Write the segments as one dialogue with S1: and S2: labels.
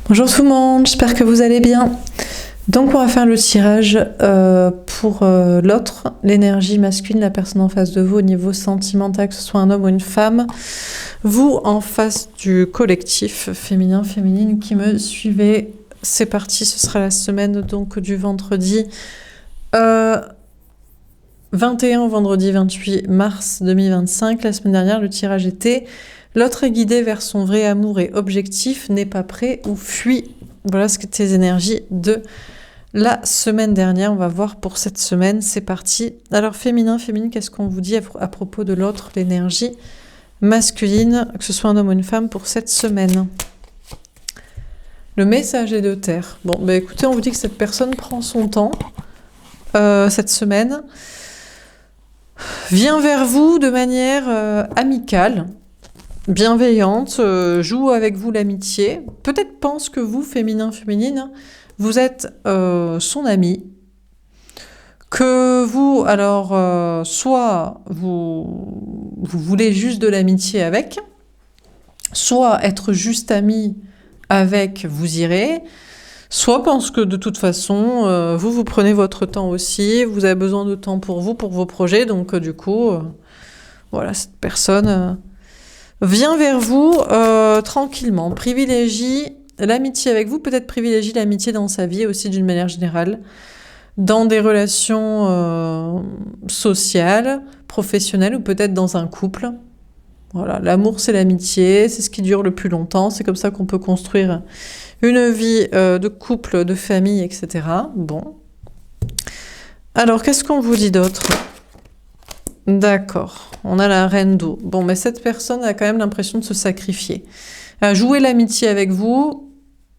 S1: Bonjour tout le monde, j'espère que vous allez bien. Donc on va faire le tirage pour l'autre, l'énergie masculine, la personne en face de vous au niveau sentimental, que ce soit un homme ou une femme. Vous en face du collectif féminin, féminine qui me suivez. C'est parti, ce sera la semaine donc du vendredi 21 au vendredi 28 mars 2025. La semaine dernière, le tirage était « L'autre est guidé vers son vrai amour et objectif, n'est pas prêt ou fuit ». Voilà ce que tes énergies de la semaine dernière. On va voir pour cette semaine. C'est parti. Alors, féminin, féminine, qu'est-ce qu'on vous dit à propos de l'autre, l'énergie masculine, que ce soit un homme ou une femme, pour cette semaine? Le messager de terre. Bon, bah écoutez, on vous dit que cette personne prend son temps cette semaine. Vient vers vous de manière amicale, bienveillante, joue avec vous l'amitié. Peut-être pense que vous, féminin, féminine, vous êtes son ami. Que vous, alors, soit vous voulez juste de l'amitié avec, soit être juste ami avec, vous irez, soit pense que de toute façon, vous prenez votre temps aussi, vous avez besoin de temps pour vous, pour vos projets, donc du coup, voilà, cette personne vient vers vous tranquillement, privilégie l'amitié avec vous, peut-être privilégie l'amitié dans sa vie aussi d'une manière générale, dans des relations sociales, professionnelles ou peut-être dans un couple. Voilà, l'amour c'est l'amitié, c'est ce qui dure le plus longtemps, c'est comme ça qu'on peut construire une vie de couple, de famille, etc. Bon. Alors, qu'est-ce qu'on vous dit d'autre? D'accord, on a la reine d'eau. Bon, mais cette personne a quand même l'impression de se sacrifier. À jouer l'amitié avec vous,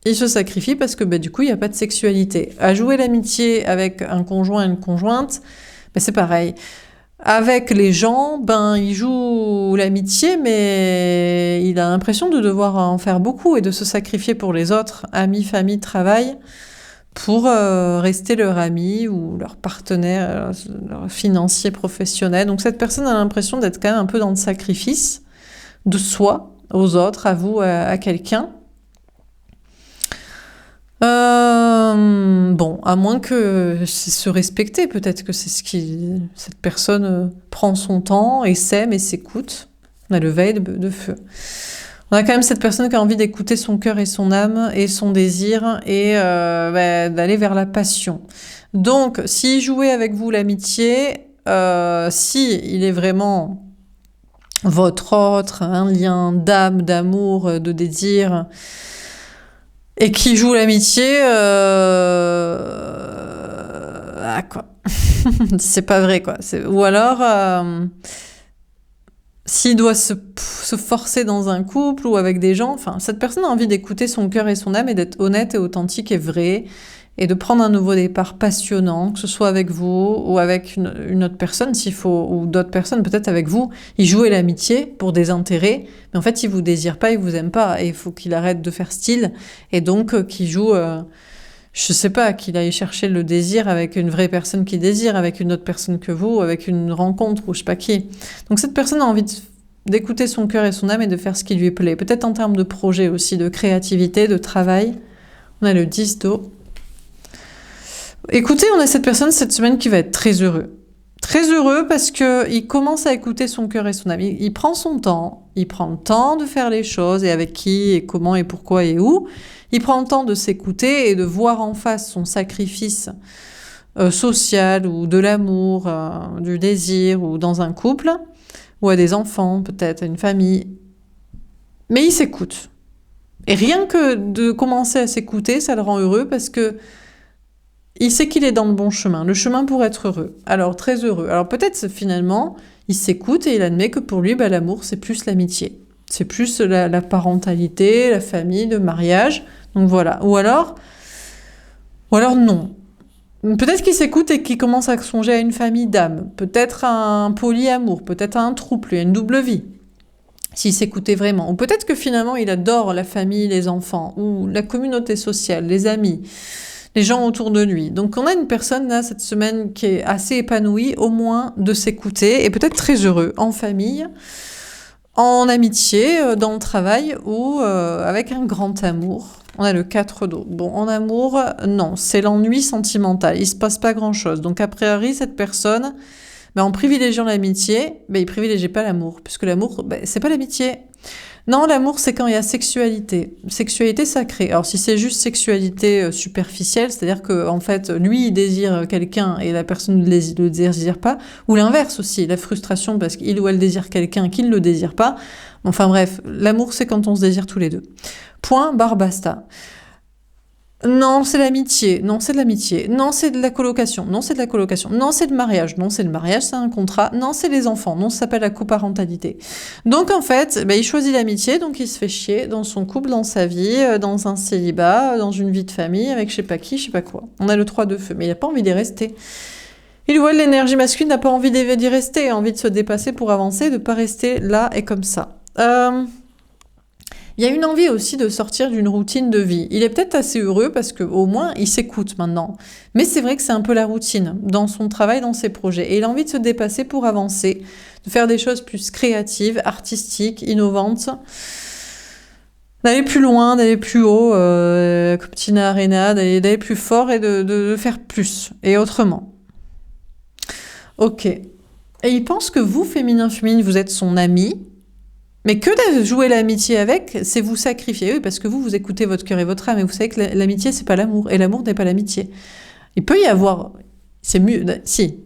S1: il se sacrifie parce que du coup, il n'y a pas de sexualité. À jouer l'amitié avec un conjoint et une conjointe, c'est pareil. Avec les gens, il joue l'amitié, mais il a l'impression de devoir en faire beaucoup et de se sacrifier pour les autres, amis, famille, travail, pour rester leur ami ou leur partenaire leur financier, professionnel. Donc cette personne a l'impression d'être quand même un peu dans le sacrifice de soi, aux autres, à vous, à quelqu'un. Bon, à moins que c'est se respecter, peut-être que c'est ce qui... Cette personne prend son temps et s'aime et s'écoute. On a le veille de feu. On a quand même cette personne qui a envie d'écouter son cœur et son âme et son désir et d'aller vers la passion. Donc, s'il jouait avec vous l'amitié, si il est vraiment votre autre, un lien d'âme, d'amour, de désir... Et qui joue l'amitié, quoi. C'est pas vrai, quoi. Ou alors, s'il doit se forcer dans un couple ou avec des gens, enfin, cette personne a envie d'écouter son cœur et son âme et d'être honnête et authentique et vrai, et de prendre un nouveau départ passionnant, que ce soit avec vous ou avec une autre personne, s'il faut, ou d'autres personnes, peut-être avec vous. Il jouait l'amitié pour des intérêts, mais en fait, il vous désire pas, il vous aime pas, et il faut qu'il arrête de faire style, et donc qu'il joue, je sais pas, qu'il aille chercher le désir avec une vraie personne qui désire, avec une autre personne que vous, avec une rencontre, ou je sais pas qui. Donc cette personne a envie d'écouter son cœur et son âme et de faire ce qui lui plaît, peut-être en termes de projet aussi, de créativité, de travail. On a le 10 d'eau. Écoutez, on a cette personne cette semaine qui va être très heureux. Très heureux parce qu'il commence à écouter son cœur et son âme. Il prend son temps, il prend le temps de faire les choses et avec qui et comment et pourquoi et où. Il prend le temps de s'écouter et de voir en face son sacrifice social ou de l'amour, du désir ou dans un couple ou à des enfants, peut-être à une famille. Mais il s'écoute. Et rien que de commencer à s'écouter, ça le rend heureux parce que il sait qu'il est dans le bon chemin, le chemin pour être heureux. Alors, très heureux. Alors, peut-être, finalement, il s'écoute et il admet que pour lui, l'amour, c'est plus l'amitié. C'est plus la parentalité, la famille, le mariage. Donc, voilà. Ou alors non. Peut-être qu'il s'écoute et qu'il commence à songer à une famille d'âme. Peut-être à un polyamour. Peut-être à un trouble, à une double vie. S'il s'écoutait vraiment. Ou peut-être que, finalement, il adore la famille, les enfants, ou la communauté sociale, les amis, les gens autour de lui. Donc on a une personne là cette semaine qui est assez épanouie, au moins de s'écouter, et peut-être très heureux, en famille, en amitié, dans le travail, ou avec un grand amour. On a le 4 d'eau. Bon, en amour, non, c'est l'ennui sentimental. Il se passe pas grand-chose. Donc, a priori, cette personne, en privilégiant l'amitié, il privilégie pas l'amour. Puisque l'amour, c'est pas l'amitié. Non, l'amour, c'est quand il y a sexualité. Sexualité sacrée. Alors, si c'est juste sexualité superficielle, c'est-à-dire que en fait, lui, il désire quelqu'un et la personne ne le désire pas, ou l'inverse aussi, la frustration parce qu'il ou elle désire quelqu'un qui ne le désire pas. Enfin bref, l'amour, c'est quand on se désire tous les deux. Point, barre, basta. Non, c'est l'amitié. Non, c'est de l'amitié. Non, c'est de la colocation. Non, c'est de la colocation. Non, c'est le mariage. Non, c'est le mariage, c'est un contrat. Non, c'est les enfants. Non, ça s'appelle la coparentalité. Donc, en fait, il choisit l'amitié, donc il se fait chier dans son couple, dans sa vie, dans un célibat, dans une vie de famille, avec je sais pas qui, je sais pas quoi. On a le 3 de feu, mais il n'a pas envie d'y rester. Il voit l'énergie masculine, n'a pas envie d'y rester, a envie de se dépasser pour avancer, de pas rester là et comme ça. Il y a une envie aussi de sortir d'une routine de vie. Il est peut-être assez heureux parce qu'au moins, il s'écoute maintenant. Mais c'est vrai que c'est un peu la routine dans son travail, dans ses projets. Et il a envie de se dépasser pour avancer, de faire des choses plus créatives, artistiques, innovantes, d'aller plus loin, d'aller plus haut, comme Tina Arena, d'aller plus fort et de faire plus et autrement. Ok. Et il pense que vous, féminin, vous êtes son ami. Mais que de jouer l'amitié avec, c'est vous sacrifier. Oui, parce que vous écoutez votre cœur et votre âme, et vous savez que l'amitié, c'est pas l'amour, et l'amour n'est pas l'amitié. Il peut y avoir... C'est mieux... Si.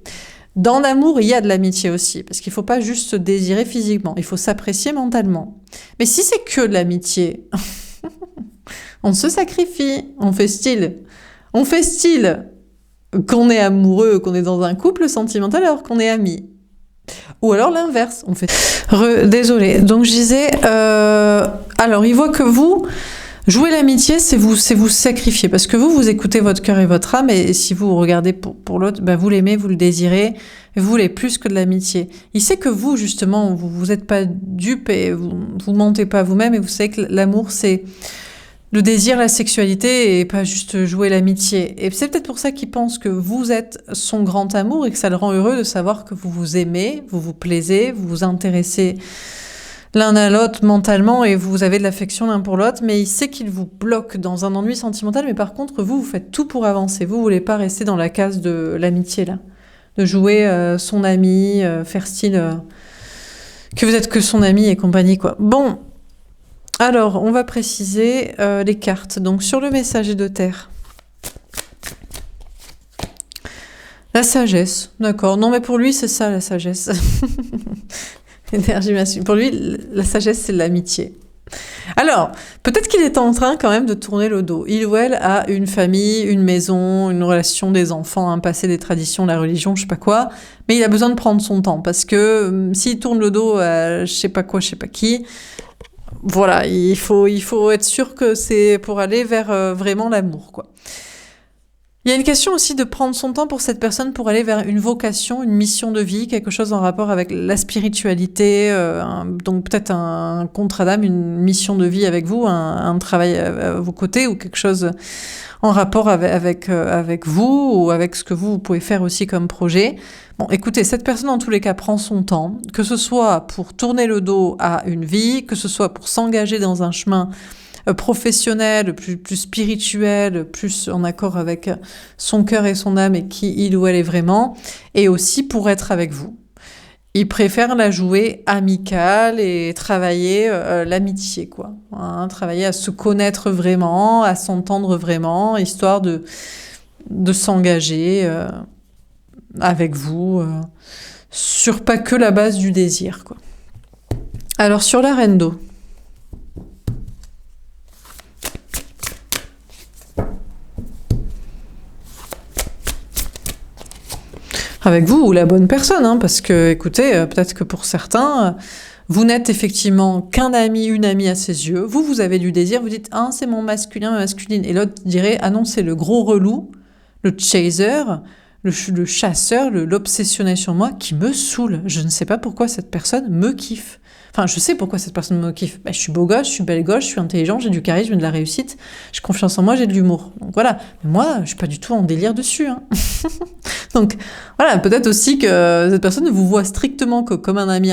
S1: Dans l'amour, il y a de l'amitié aussi, parce qu'il faut pas juste se désirer physiquement, il faut s'apprécier mentalement. Mais si c'est que de l'amitié, on se sacrifie, on fait style. On fait style qu'on est amoureux, qu'on est dans un couple sentimental alors qu'on est amis. Ou alors l'inverse, on fait... Désolée. Donc je disais, alors il voit que vous, jouer l'amitié, c'est vous sacrifier. Parce que vous écoutez votre cœur et votre âme, et si vous regardez pour l'autre, vous l'aimez, vous le désirez, et vous voulez plus que de l'amitié. Il sait que vous, justement, vous êtes pas dupe et vous mentez pas vous-même, et vous savez que l'amour, c'est le désir, la sexualité, et pas juste jouer l'amitié. Et c'est peut-être pour ça qu'il pense que vous êtes son grand amour et que ça le rend heureux de savoir que vous vous aimez, vous vous plaisez, vous vous intéressez l'un à l'autre mentalement et vous avez de l'affection l'un pour l'autre, mais il sait qu'il vous bloque dans un ennui sentimental, mais par contre, vous faites tout pour avancer. Vous voulez pas rester dans la case de l'amitié, là. De jouer son ami, faire style que vous êtes que son ami et compagnie, quoi. Bon. Alors, on va préciser les cartes. Donc, sur le messager de terre. La sagesse, d'accord. Non, mais pour lui, c'est ça, la sagesse. Énergie masculine. Pour lui, la sagesse, c'est l'amitié. Alors, peut-être qu'il est en train quand même de tourner le dos. Il ou elle a une famille, une maison, une relation, des enfants, un passé, des traditions, la religion, je sais pas quoi. Mais il a besoin de prendre son temps parce que s'il tourne le dos à je sais pas quoi, je sais pas qui... Voilà, il faut être sûr que c'est pour aller vers vraiment l'amour, quoi. Il y a une question aussi de prendre son temps pour cette personne pour aller vers une vocation, une mission de vie, quelque chose en rapport avec la spiritualité, donc peut-être un contrat d'âme, une mission de vie avec vous, un travail à vos côtés ou quelque chose en rapport avec vous ou avec ce que vous pouvez faire aussi comme projet. Bon, écoutez, cette personne, en tous les cas, prend son temps, que ce soit pour tourner le dos à une vie, que ce soit pour s'engager dans un chemin professionnel, plus spirituel, plus en accord avec son cœur et son âme et qui il ou elle est vraiment, et aussi pour être avec vous. Il préfère la jouer amicale et travailler l'amitié, quoi. Hein, travailler à se connaître vraiment, à s'entendre vraiment, histoire de s'engager avec vous sur pas que la base du désir, quoi. Alors, sur la reine d'eau. Avec vous ou la bonne personne, hein, parce que, écoutez, peut-être que pour certains, vous n'êtes effectivement qu'un ami, une amie à ses yeux. Vous avez du désir, vous dites « Ah, c'est mon masculin, ma masculine ». Et l'autre dirait « Ah non, c'est le gros relou, le chaser, le chasseur, l'obsessionné sur moi qui me saoule. Je ne sais pas pourquoi cette personne me kiffe. » Enfin, je sais pourquoi cette personne me kiffe. Je suis beau gosse, je suis belle gosse, je suis intelligent, j'ai du charisme, j'ai de la réussite, j'ai confiance en moi, j'ai de l'humour. Donc voilà. Mais moi, je suis pas du tout en délire dessus. Hein. Donc voilà, peut-être aussi que cette personne vous voit strictement que comme un ami,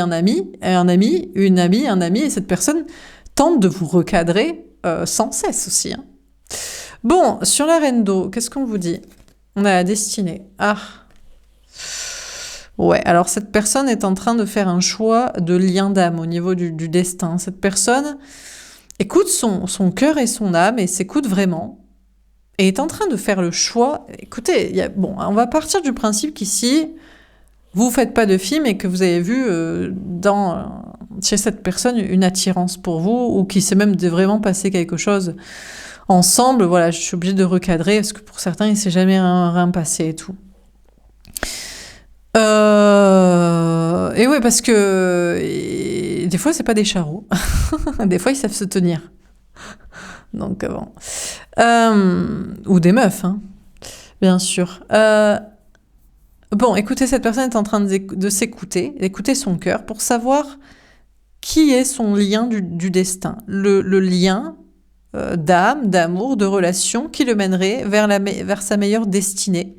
S1: et cette personne tente de vous recadrer sans cesse aussi. Hein. Bon, sur la reine d'eau, qu'est-ce qu'on vous dit? On a la destinée. Ah, ouais, alors cette personne est en train de faire un choix de lien d'âme au niveau du destin. Cette personne écoute son cœur et son âme et s'écoute vraiment. Et est en train de faire le choix. Écoutez, bon, on va partir du principe qu'ici, vous faites pas de film et que vous avez vu chez cette personne une attirance pour vous ou qu'il s'est même vraiment passé quelque chose ensemble. Voilà, je suis obligée de recadrer parce que pour certains, il s'est jamais rien passé et tout. Et ouais, parce que des fois, c'est pas des charros. Des fois, ils savent se tenir. Donc, bon. Ou des meufs, hein, bien sûr. Bon, écoutez, cette personne est en train de s'écouter, d'écouter son cœur pour savoir qui est son lien du destin. Le lien d'âme, d'amour, de relation qui le mènerait vers sa meilleure destinée,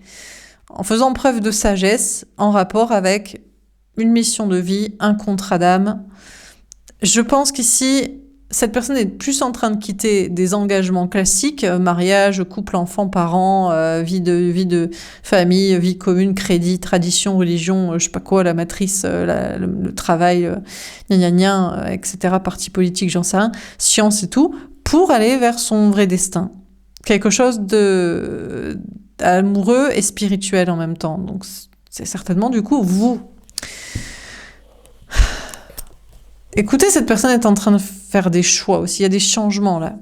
S1: en faisant preuve de sagesse en rapport avec une mission de vie, un contrat d'âme. Je pense qu'ici, cette personne est plus en train de quitter des engagements classiques, mariage, couple, enfant, parents, vie de famille, vie commune, crédit, tradition, religion, je sais pas quoi, la matrice, le travail, etc., parti politique, j'en sais rien, science et tout, pour aller vers son vrai destin. Quelque chose de amoureux et spirituel en même temps. Donc c'est certainement du coup vous. Écoutez, cette personne est en train de faire des choix aussi, il y a des changements là.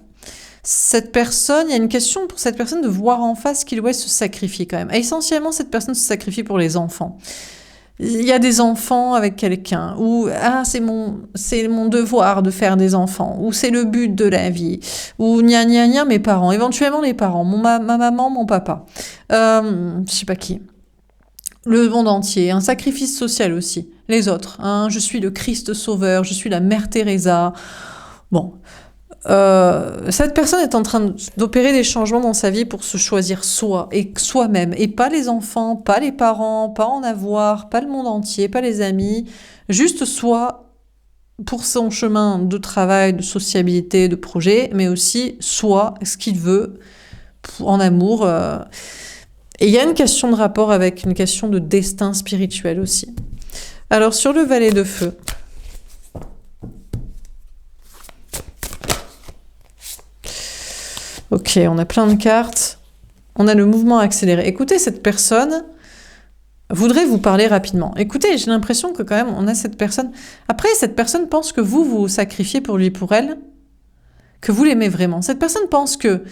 S1: Cette personne, il y a une question pour cette personne de voir en face qu'il doit se sacrifier quand même. Et essentiellement, cette personne se sacrifie pour les enfants. Il y a des enfants avec quelqu'un, ou c'est mon devoir de faire des enfants, ou c'est le but de la vie, ou mes parents, éventuellement les parents, ma maman, mon papa, je sais pas qui. Le monde entier, un sacrifice social aussi, les autres, hein, je suis le Christ sauveur, je suis la mère Teresa. Bon, cette personne est en train d'opérer des changements dans sa vie pour se choisir soi et soi-même, et pas les enfants, pas les parents, pas en avoir, pas le monde entier, pas les amis, juste soi pour son chemin de travail, de sociabilité, de projet, mais aussi soi, ce qu'il veut en amour. Et il y a une question de rapport avec une question de destin spirituel aussi. Alors sur le valet de feu, ok, on a plein de cartes. On a le mouvement accéléré. Écoutez, cette personne voudrait vous parler rapidement. Écoutez, j'ai l'impression que quand même, on a cette personne... Après, cette personne pense que vous vous sacrifiez pour lui, pour elle, que vous l'aimez vraiment. Cette personne pense que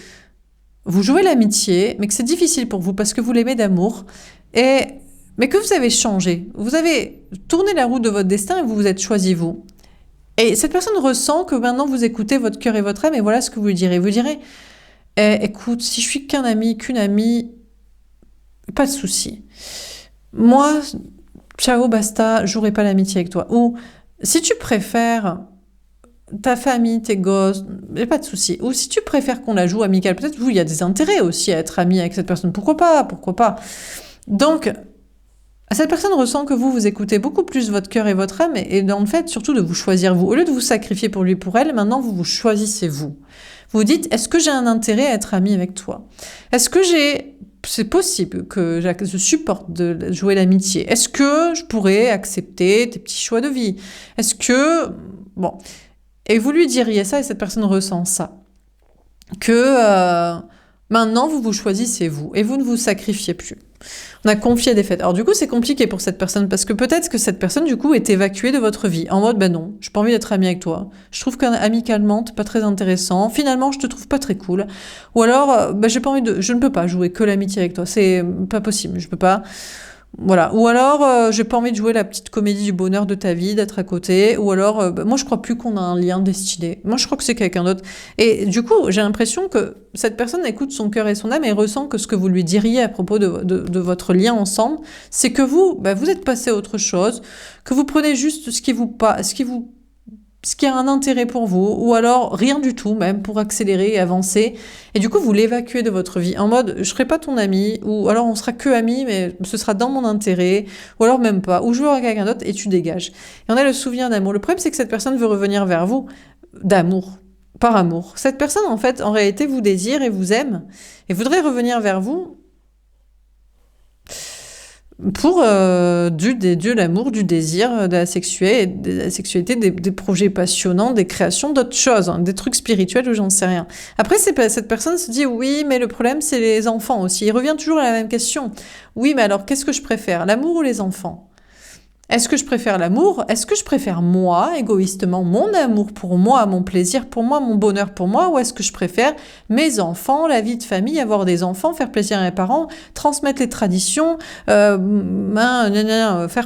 S1: vous jouez l'amitié, mais que c'est difficile pour vous parce que vous l'aimez d'amour, mais que vous avez changé. Vous avez tourné la roue de votre destin et vous vous êtes choisi vous. Et cette personne ressent que maintenant vous écoutez votre cœur et votre âme, et voilà ce que vous lui direz. Vous direz... écoute, si je suis qu'une amie, pas de souci. Moi, ciao, basta, j'aurai pas l'amitié avec toi. Ou si tu préfères ta famille, tes gosses, pas de souci. Ou si tu préfères qu'on la joue amicale, peut-être vous, il y a des intérêts aussi à être ami avec cette personne. Pourquoi pas. Donc, cette personne ressent que vous écoutez beaucoup plus votre cœur et votre âme, et dans le fait, surtout de vous choisir vous. Au lieu de vous sacrifier pour lui, pour elle, maintenant vous vous choisissez vous. Vous dites, est-ce que j'ai un intérêt à être ami avec toi? Est-ce que c'est possible que je supporte de jouer l'amitié? Est-ce que je pourrais accepter tes petits choix de vie? Est-ce que... Bon. Et vous lui diriez ça, et cette personne ressent ça. Que maintenant, vous vous choisissez vous, et vous ne vous sacrifiez plus. On a confié des fêtes. Alors du coup, c'est compliqué pour cette personne, parce que peut-être que cette personne, du coup, est évacuée de votre vie. En mode, non, j'ai pas envie d'être amie avec toi. Je trouve qu'amicalement, t'es pas très intéressant. Finalement, je te trouve pas très cool. Ou alors, je ne peux pas jouer que l'amitié avec toi. C'est pas possible, je peux pas. Voilà. Ou alors, j'ai pas envie de jouer la petite comédie du bonheur de ta vie, d'être à côté. Ou alors, moi, je crois plus qu'on a un lien destiné. Moi, je crois que c'est quelqu'un d'autre. Et du coup, j'ai l'impression que cette personne écoute son cœur et son âme et ressent que ce que vous lui diriez à propos de votre lien ensemble, c'est que vous êtes passé à autre chose, que vous prenez juste ce qui a un intérêt pour vous, ou alors rien du tout même, pour accélérer et avancer, et du coup vous l'évacuez de votre vie, en mode je serai pas ton ami, ou alors on sera que amis, mais ce sera dans mon intérêt, ou alors même pas, ou je veux avec quelqu'un d'autre, et tu dégages. Et on a le souvenir d'amour. Le problème c'est que cette personne veut revenir vers vous, d'amour. par amour. Cette personne, en fait, en réalité, vous désire et vous aime et voudrait revenir vers vous pour de l'amour, du désir, de la sexualité, des projets passionnants, des créations, d'autres choses, hein, des trucs spirituels ou j'en sais rien. Après, cette personne se dit, oui, mais le problème, c'est les enfants aussi. Il revient toujours à la même question. Oui, mais alors, qu'est-ce que je préfère, l'amour ou les enfants ? Est-ce que je préfère l'amour ? Est-ce que je préfère moi, égoïstement, mon amour pour moi, mon plaisir pour moi, mon bonheur pour moi ? Ou est-ce que je préfère mes enfants, la vie de famille, avoir des enfants, faire plaisir à mes parents, transmettre les traditions, faire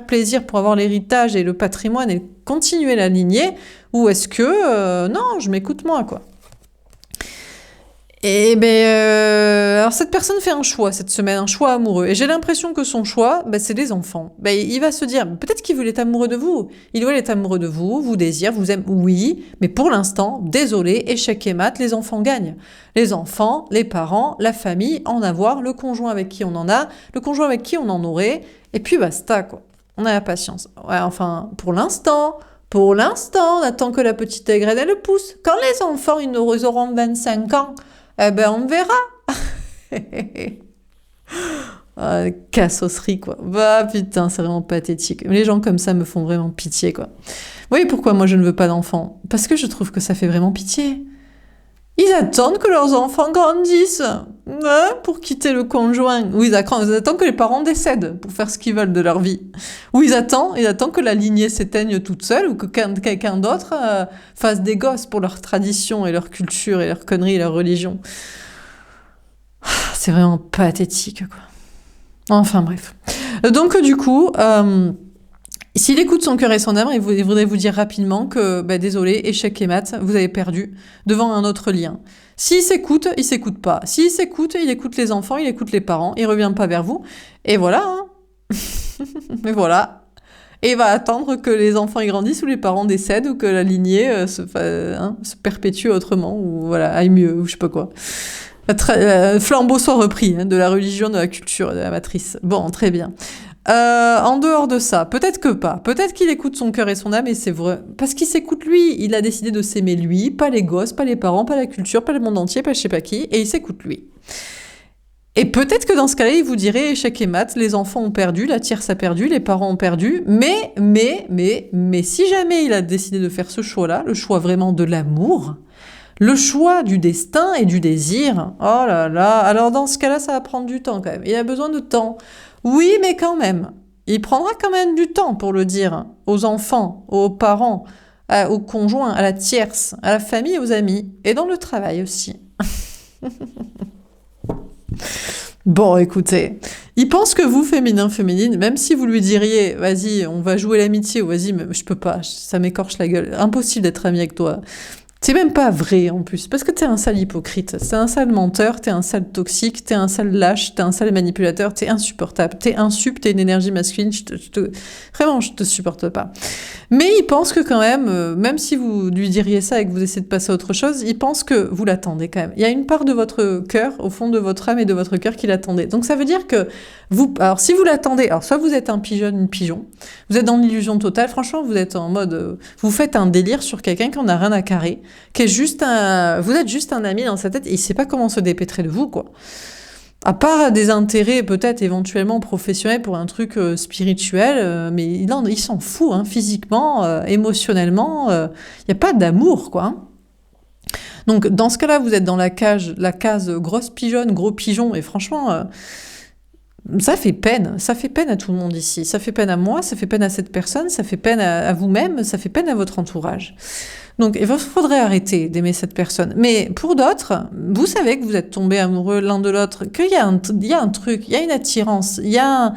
S1: plaisir pour avoir l'héritage et le patrimoine et continuer la lignée ? Ou est-ce que, non, je m'écoute moi, quoi ? Et alors cette personne fait un choix cette semaine, un choix amoureux. Et j'ai l'impression que son choix, c'est les enfants. Il va se dire, peut-être qu'il veut être amoureux de vous. Il veut être amoureux de vous, vous désire, vous aime, oui. Mais pour l'instant, désolé, échec et mat, les enfants gagnent. Les enfants, les parents, la famille, en avoir, le conjoint avec qui on en a, le conjoint avec qui on en aurait. Et puis basta, quoi. On a la patience. Ouais, enfin, pour l'instant, on attend que la petite graine, elle pousse. Quand les enfants, ils auront 25 ans, on verra. Cassosserie, quoi. Putain, c'est vraiment pathétique. Les gens comme ça me font vraiment pitié, quoi. Vous voyez pourquoi moi je ne veux pas d'enfants ? Parce que je trouve que ça fait vraiment pitié. Ils attendent que leurs enfants grandissent pour quitter le conjoint. Ou ils attendent que les parents décèdent pour faire ce qu'ils veulent de leur vie. Ou ils attendent que la lignée s'éteigne toute seule ou que quelqu'un d'autre fasse des gosses pour leur tradition et leur culture et leur connerie et leur religion. C'est vraiment pathétique, quoi. Enfin bref. Donc du coup... s'il écoute son cœur et son âme, il voudrait vous dire rapidement que, désolé, échec et mat, vous avez perdu devant un autre lien. S'il s'écoute, il s'écoute pas. S'il s'écoute, il écoute les enfants, il écoute les parents, il revient pas vers vous. Et voilà, hein. Mais voilà. Et il va attendre que les enfants y grandissent ou les parents décèdent ou que la lignée se perpétue autrement ou voilà, aille mieux ou je sais pas quoi. Le flambeau soit repris de la religion, de la culture, de la matrice. Bon, très bien. En dehors de ça, peut-être que pas. Peut-être qu'il écoute son cœur et son âme et c'est vrai. Parce qu'il s'écoute lui. Il a décidé de s'aimer lui, pas les gosses, pas les parents, pas la culture, pas le monde entier, pas je sais pas qui. Et il s'écoute lui. Et peut-être que dans ce cas-là, il vous dirait échec et mat, les enfants ont perdu, la tierce a perdu, les parents ont perdu. Mais si jamais il a décidé de faire ce choix-là, le choix vraiment de l'amour, le choix du destin et du désir, oh là là, alors dans ce cas-là, ça va prendre du temps quand même. Il a besoin de temps. Oui, mais quand même, il prendra quand même du temps pour le dire aux enfants, aux parents, aux conjoints, à la tierce, à la famille, aux amis, et dans le travail aussi. Bon, écoutez, il pense que vous, féminine, même si vous lui diriez, vas-y, on va jouer l'amitié, ou vas-y, mais je peux pas, ça m'écorche la gueule, impossible d'être ami avec toi. C'est même pas vrai en plus, parce que t'es un sale hypocrite, t'es un sale menteur, t'es un sale toxique, t'es un sale lâche, t'es un sale manipulateur, t'es insupportable, t'es t'es une énergie masculine, vraiment je te supporte pas. Mais il pense que quand même si vous lui diriez ça et que vous essayez de passer à autre chose, il pense que vous l'attendez quand même. Il y a une part de votre cœur, au fond de votre âme et de votre cœur qui l'attendait. Donc ça veut dire que alors si vous l'attendez, alors soit vous êtes un pigeon, une pigeon, vous êtes dans l'illusion totale, franchement vous êtes en mode, vous faites un délire sur quelqu'un qui en a rien à carrer, qui est juste vous êtes juste un ami dans sa tête et il sait pas comment se dépêtrer de vous, quoi. À part des intérêts peut-être éventuellement professionnels pour un truc spirituel, mais il s'en fout, hein, physiquement, émotionnellement, il n'y a pas d'amour, quoi. Hein. Donc dans ce cas-là, vous êtes dans la case grosse pigeonne, gros pigeon, et franchement, ça fait peine à tout le monde ici. Ça fait peine à moi, ça fait peine à cette personne, ça fait peine à vous-même, ça fait peine à votre entourage. Donc, il faudrait arrêter d'aimer cette personne. Mais pour d'autres, vous savez que vous êtes tombés amoureux l'un de l'autre, qu'il y a un truc, il y a une attirance, il y a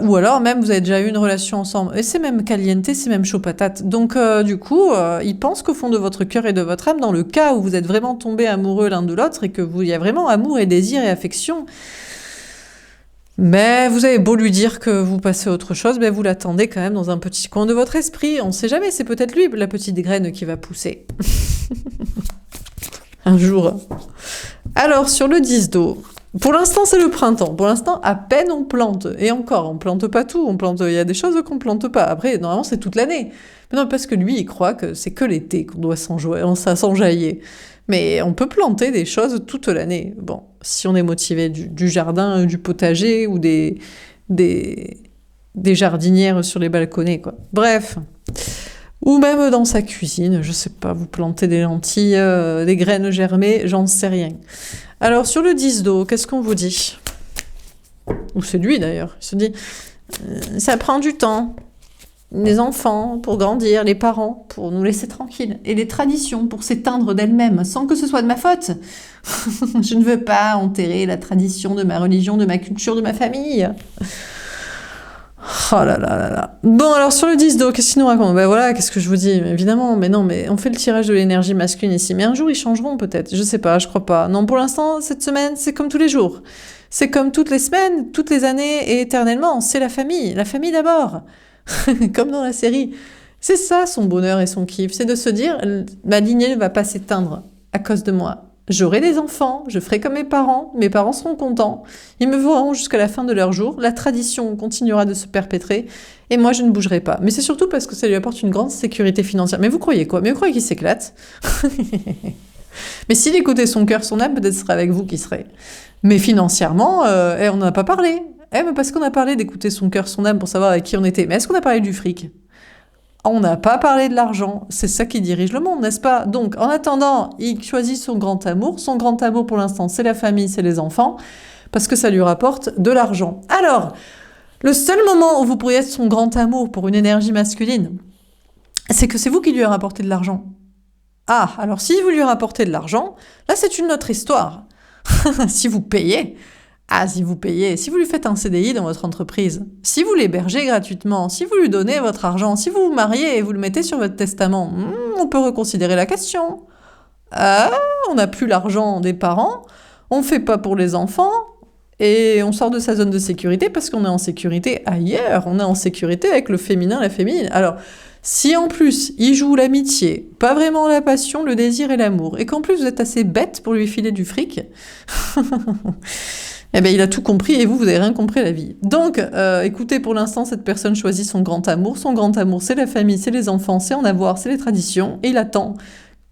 S1: ou alors même vous avez déjà eu une relation ensemble. Et c'est même caliente, c'est même chaud patate. Donc, du coup, il pense qu'au fond de votre cœur et de votre âme, dans le cas où vous êtes vraiment tombés amoureux l'un de l'autre et que il y a vraiment amour et désir et affection, mais vous avez beau lui dire que vous passez à autre chose, vous l'attendez quand même dans un petit coin de votre esprit. On ne sait jamais, c'est peut-être lui, la petite graine qui va pousser. Un jour. Alors, sur le 10 d'eau, Pour l'instant, c'est le printemps. Pour l'instant, à peine on plante. Et encore, on plante pas tout. Il y a des choses qu'on plante pas. Après, normalement, c'est toute l'année. Mais non, parce que lui, il croit que c'est que l'été qu'on doit s'enjailler. Mais on peut planter des choses toute l'année. Bon, si on est motivé du jardin, du potager ou des jardinières sur les balconnets, quoi. Bref. Ou même dans sa cuisine, je sais pas, vous plantez des lentilles, des graines germées, j'en sais rien. Alors, sur le 10 d'eau, qu'est-ce qu'on vous dit? Ou c'est lui d'ailleurs, il se dit, ça prend du temps. Les enfants pour grandir, les parents pour nous laisser tranquilles, et les traditions pour s'éteindre d'elles-mêmes, sans que ce soit de ma faute. Je ne veux pas enterrer la tradition de ma religion, de ma culture, de ma famille. Oh là là là là. Bon, alors sur le 10 d'eau, qu'est-ce qu'il nous raconte? Ben voilà, qu'est-ce que je vous dis? Évidemment, mais non, mais on fait le tirage de l'énergie masculine ici. Mais un jour, ils changeront peut-être. Je sais pas, je crois pas. Non, pour l'instant, cette semaine, c'est comme tous les jours. C'est comme toutes les semaines, toutes les années et éternellement. C'est la famille. La famille d'abord. Comme dans la série. C'est ça son bonheur et son kiff. C'est de se dire, ma lignée ne va pas s'éteindre à cause de moi. J'aurai des enfants, je ferai comme mes parents seront contents, ils me verront jusqu'à la fin de leur jour, la tradition continuera de se perpétrer, et moi je ne bougerai pas. Mais c'est surtout parce que ça lui apporte une grande sécurité financière. Mais vous croyez quoi? Mais vous croyez qu'il s'éclate? Mais s'il écoutait son cœur, son âme, peut-être ce serait avec vous qu'il serait. Mais financièrement, on n'en a pas parlé. Mais parce qu'on a parlé d'écouter son cœur, son âme pour savoir avec qui on était. Mais est-ce qu'on a parlé du fric? On n'a pas parlé de l'argent, c'est ça qui dirige le monde, n'est-ce pas? Donc, en attendant, il choisit son grand amour. Son grand amour, pour l'instant, c'est la famille, c'est les enfants, parce que ça lui rapporte de l'argent. Alors, le seul moment où vous pourriez être son grand amour pour une énergie masculine, c'est que c'est vous qui lui rapportez de l'argent. Ah, alors si vous lui rapportez de l'argent, là, c'est une autre histoire. Si vous payez... Ah, si vous payez, si vous lui faites un CDI dans votre entreprise, si vous l'hébergez gratuitement, si vous lui donnez votre argent, si vous vous mariez et vous le mettez sur votre testament, on peut reconsidérer la question. Ah, on n'a plus l'argent des parents, on ne fait pas pour les enfants, et on sort de sa zone de sécurité parce qu'on est en sécurité ailleurs, on est en sécurité avec le féminin, la féminine. Alors, si en plus il joue l'amitié, pas vraiment la passion, le désir et l'amour, et qu'en plus vous êtes assez bête pour lui filer du fric... Eh bien, il a tout compris et vous n'avez rien compris à la vie. Donc, écoutez, pour l'instant, cette personne choisit son grand amour. Son grand amour, c'est la famille, c'est les enfants, c'est en avoir, c'est les traditions. Et il attend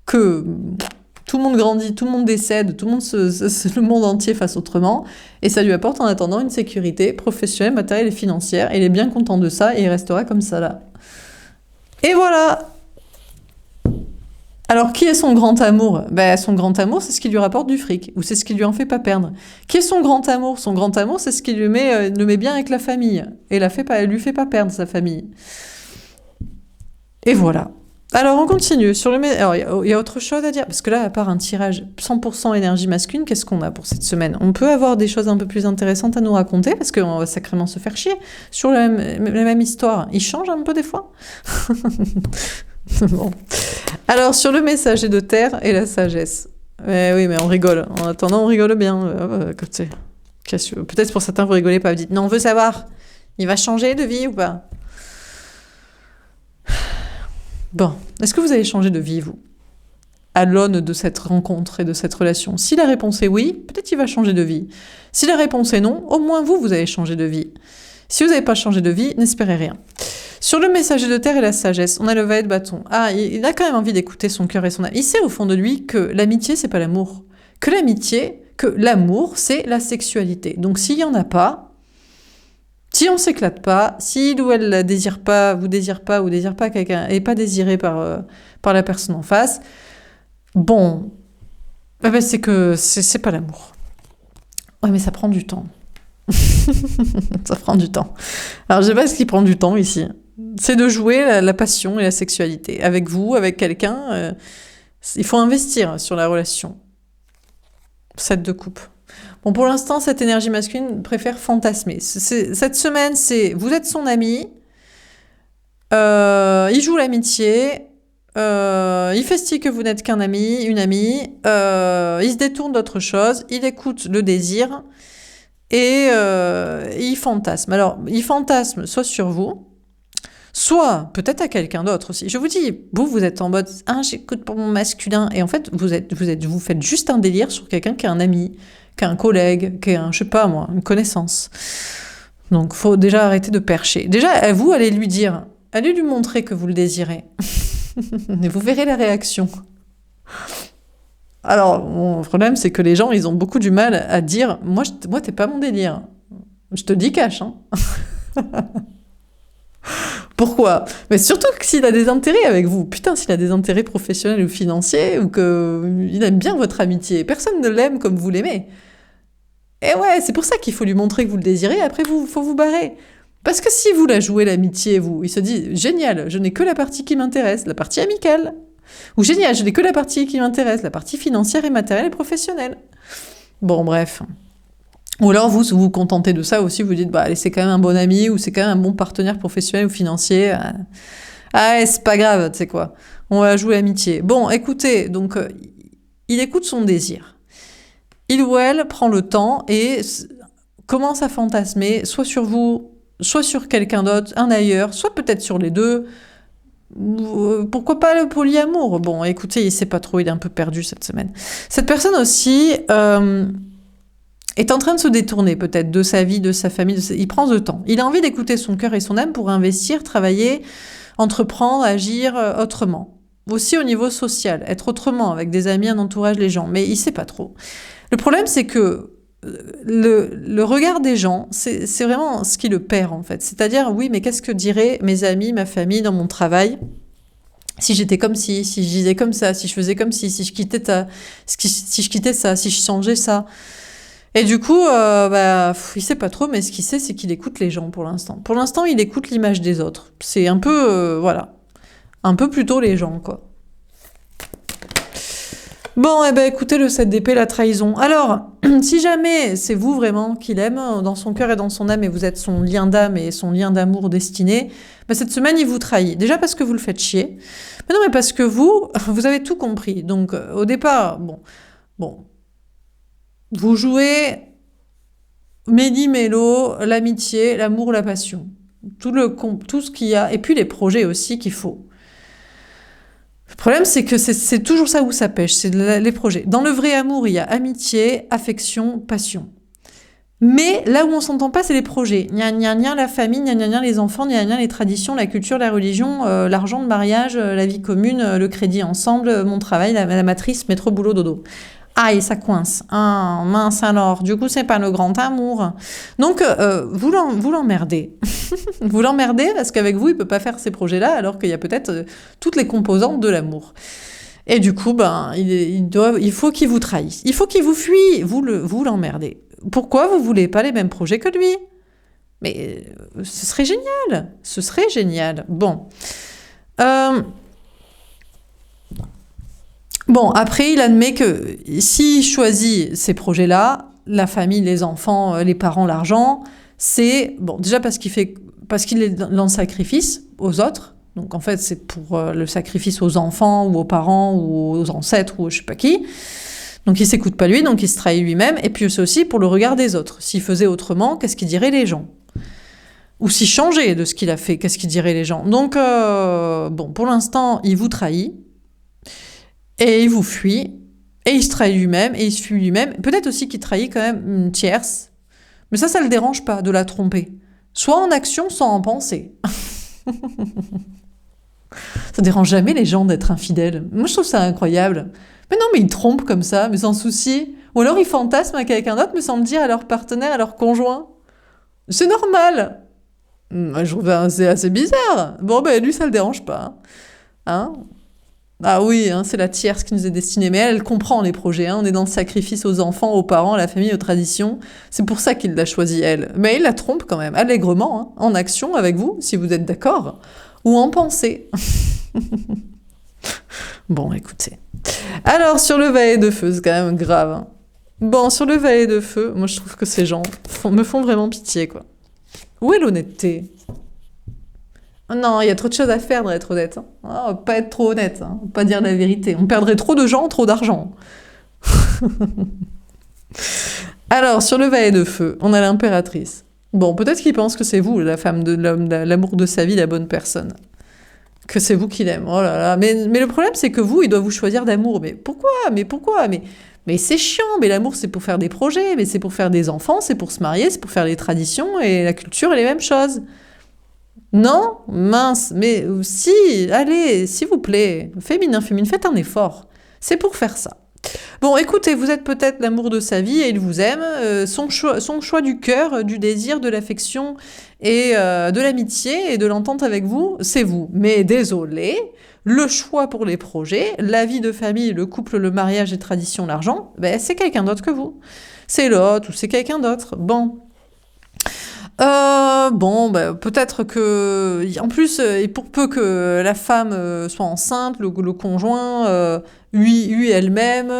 S1: que tout le monde grandit, tout le monde décède, le monde entier fasse autrement. Et ça lui apporte en attendant une sécurité professionnelle, matérielle et financière. Et il est bien content de ça et il restera comme ça là. Et voilà! Alors, qui est son grand amour? Son grand amour, c'est ce qui lui rapporte du fric, ou c'est ce qui lui en fait pas perdre. Qui est son grand amour? Son grand amour, c'est ce qui le met bien avec la famille, et lui fait pas perdre sa famille. Et voilà. Alors, on continue. Alors, il y a autre chose à dire, parce que là, à part un tirage 100% énergie masculine, qu'est-ce qu'on a pour cette semaine? On peut avoir des choses un peu plus intéressantes à nous raconter, parce qu'on va sacrément se faire chier sur la même histoire. Il change un peu des fois. Bon. Alors, sur le messager de terre et la sagesse. Oui, mais on rigole. En attendant, on rigole bien. Peut-être pour certains, vous rigolez pas. Vous dites, non, on veut savoir. Il va changer de vie ou pas? Bon. Est-ce que vous allez changer de vie, vous? À l'aune de cette rencontre et de cette relation? Si la réponse est oui, peut-être qu'il va changer de vie. Si la réponse est non, au moins vous allez changer de vie. Si vous n'avez pas changé de vie, n'espérez rien. Sur le messager de terre et la sagesse, on a le valet de bâton. Ah, il a quand même envie d'écouter son cœur et son âme. Il sait au fond de lui que l'amitié, c'est pas l'amour. Que l'amour, c'est la sexualité. Donc s'il y en a pas, si on s'éclate pas, si il ou elle la désire pas, ou désire pas quelqu'un, et pas désiré par la personne en face, bon, c'est que c'est pas l'amour. Ouais, mais ça prend du temps. Ça prend du temps. Alors, je sais pas ce qui prend du temps ici. C'est de jouer la passion et la sexualité. Avec vous, avec quelqu'un, il faut investir sur la relation. 7 de coupe. Bon, pour l'instant, cette énergie masculine préfère fantasmer. Cette semaine, vous êtes son ami, il joue l'amitié, il festille que vous n'êtes qu'un ami, une amie, il se détourne d'autre chose, il écoute le désir, et il fantasme. Alors, il fantasme soit sur vous, soit peut-être à quelqu'un d'autre aussi. Je vous dis, vous êtes en mode « Ah, j'écoute pour mon masculin ». Et en fait, vous faites juste un délire sur quelqu'un qui est un ami, qu'un collègue, qu'un, je sais pas moi, une connaissance. Donc, faut déjà arrêter de percher. Déjà, vous, allez lui dire, allez lui montrer que vous le désirez. Et vous verrez la réaction. Alors, mon problème, c'est que les gens, ils ont beaucoup du mal à dire, moi, t'es pas mon délire. Je te dis cash, hein. Pourquoi? Mais surtout que s'il a des intérêts avec vous. Putain, s'il a des intérêts professionnels ou financiers, ou qu'il aime bien votre amitié. Personne ne l'aime comme vous l'aimez. Et ouais, c'est pour ça qu'il faut lui montrer que vous le désirez, après, faut vous barrer. Parce que si vous la jouez l'amitié, il se dit, génial, je n'ai que la partie qui m'intéresse, la partie amicale. Ou génial, je n'ai que la partie qui m'intéresse, la partie financière et matérielle et professionnelle. Bon, bref. Ou alors vous vous contentez de ça aussi, vous dites, bah allez, c'est quand même un bon ami, ou c'est quand même un bon partenaire professionnel ou financier. Ah, c'est pas grave, tu sais quoi. On va jouer amitié. Bon, écoutez, donc, il écoute son désir. Il ou elle prend le temps et commence à fantasmer, soit sur vous, soit sur quelqu'un d'autre, un ailleurs, soit peut-être sur les deux. Pourquoi pas le polyamour? Bon, écoutez, il sait pas trop, il est un peu perdu cette semaine. Cette personne aussi est en train de se détourner peut-être de sa vie, de sa famille. Il prend le temps. Il a envie d'écouter son cœur et son âme pour investir, travailler, entreprendre, agir autrement. Aussi au niveau social, être autrement, avec des amis, un entourage, les gens. Mais il sait pas trop. Le problème, c'est que le regard des gens, c'est vraiment ce qui le perd, en fait. C'est-à-dire, oui, mais qu'est-ce que diraient mes amis, ma famille, dans mon travail, si j'étais comme si je disais comme ça, si je faisais comme si je quittais si je quittais ça, si je changeais ça. Et du coup, il sait pas trop, mais ce qu'il sait, c'est qu'il écoute les gens pour l'instant. Pour l'instant, il écoute l'image des autres. C'est un peu, un peu plutôt les gens, quoi. Bon, écoutez, le 7 d'épée, la trahison. Alors, si jamais c'est vous vraiment qu'il aime, dans son cœur et dans son âme, et vous êtes son lien d'âme et son lien d'amour destiné, cette semaine, il vous trahit. Déjà parce que vous le faites chier, mais non, mais parce que vous avez tout compris. Donc, au départ, bon, vous jouez méli-mélo, l'amitié, l'amour, la passion. Tout ce qu'il y a, et puis les projets aussi qu'il faut. Le problème, c'est que c'est toujours ça où ça pêche, c'est les projets. Dans le vrai amour, il y a amitié, affection, passion. Mais là où on s'entend pas, c'est les projets. Gna gna gna la famille, gna gna gna les enfants, gna gna les traditions, la culture, la religion, l'argent, le mariage, la vie commune, le crédit ensemble, mon travail, la matrice, métro, boulot, dodo. Aïe, ça coince. Ah, mince alors. Du coup, c'est pas le grand amour. Donc, vous l'emmerdez. Vous l'emmerdez parce qu'avec vous, il peut pas faire ces projets-là alors qu'il y a peut-être toutes les composantes de l'amour. Et du coup, il faut qu'il vous trahisse. Il faut qu'il vous fuit. Vous l'emmerdez. Pourquoi vous voulez pas les mêmes projets que lui? Mais ce serait génial. Ce serait génial. Bon. Bon, après, il admet que s'il choisit ces projets-là, la famille, les enfants, les parents, l'argent, c'est, bon, déjà parce qu'il est dans le sacrifice aux autres. Donc, en fait, c'est pour le sacrifice aux enfants, ou aux parents, ou aux ancêtres, ou je sais pas qui. Donc, il s'écoute pas lui, donc il se trahit lui-même. Et puis, c'est aussi pour le regard des autres. S'il faisait autrement, qu'est-ce qu'ils diraient les gens? Ou s'il changeait de ce qu'il a fait, qu'est-ce qu'ils diraient les gens? Donc, bon, pour l'instant, il vous trahit. Et il vous fuit, et il se trahit lui-même, et il se fuit lui-même. Peut-être aussi qu'il trahit quand même une tierce. Mais ça le dérange pas de la tromper. Soit en action, soit en pensée. Ça dérange jamais les gens d'être infidèles. Moi, je trouve ça incroyable. Mais non, mais ils trompent comme ça, mais sans souci. Ou alors ils fantasment avec quelqu'un d'autre, mais sans le dire à leur partenaire, à leur conjoint. C'est normal. Je trouve c'est assez bizarre. Bon, lui, ça le dérange pas. Hein? Ah oui, c'est la tierce qui nous est destinée. Mais elle comprend les projets. On est dans le sacrifice aux enfants, aux parents, à la famille, aux traditions. C'est pour ça qu'il l'a choisie, elle. Mais il la trompe quand même, allègrement, en action avec vous, si vous êtes d'accord, ou en pensée. Bon, écoutez. Alors, sur le valet de feu, c'est quand même grave. Bon, sur le valet de feu, moi, je trouve que ces gens me font vraiment pitié, quoi. Où est l'honnêteté ? Non, il y a trop de choses à faire d'être honnête. On va pas être trop honnête, on va pas dire la vérité. On perdrait trop de gens, trop d'argent. Alors, sur le valet de feu, on a l'impératrice. Bon, peut-être qu'il pense que c'est vous, la femme de l'homme, l'amour de sa vie, la bonne personne. Que c'est vous qui l'aime. Oh là là. Mais le problème, c'est que vous, il doit vous choisir d'amour. Mais pourquoi ? Mais Mais c'est chiant, mais l'amour c'est pour faire des projets, mais c'est pour faire des enfants, c'est pour se marier, c'est pour faire les traditions et la culture est les mêmes choses. Non? Mince, mais si, allez, s'il vous plaît, féminin, faites un effort. C'est pour faire ça. Bon, écoutez, vous êtes peut-être l'amour de sa vie et il vous aime. Son choix du cœur, du désir, de l'affection et de l'amitié et de l'entente avec vous, c'est vous. Mais désolé, le choix pour les projets, la vie de famille, le couple, le mariage, les traditions, l'argent, ben, c'est quelqu'un d'autre que vous. C'est l'autre ou c'est quelqu'un d'autre. Bon. Bon, bah, peut-être que, en plus, et pour peu que la femme soit enceinte, le conjoint, lui elle-même,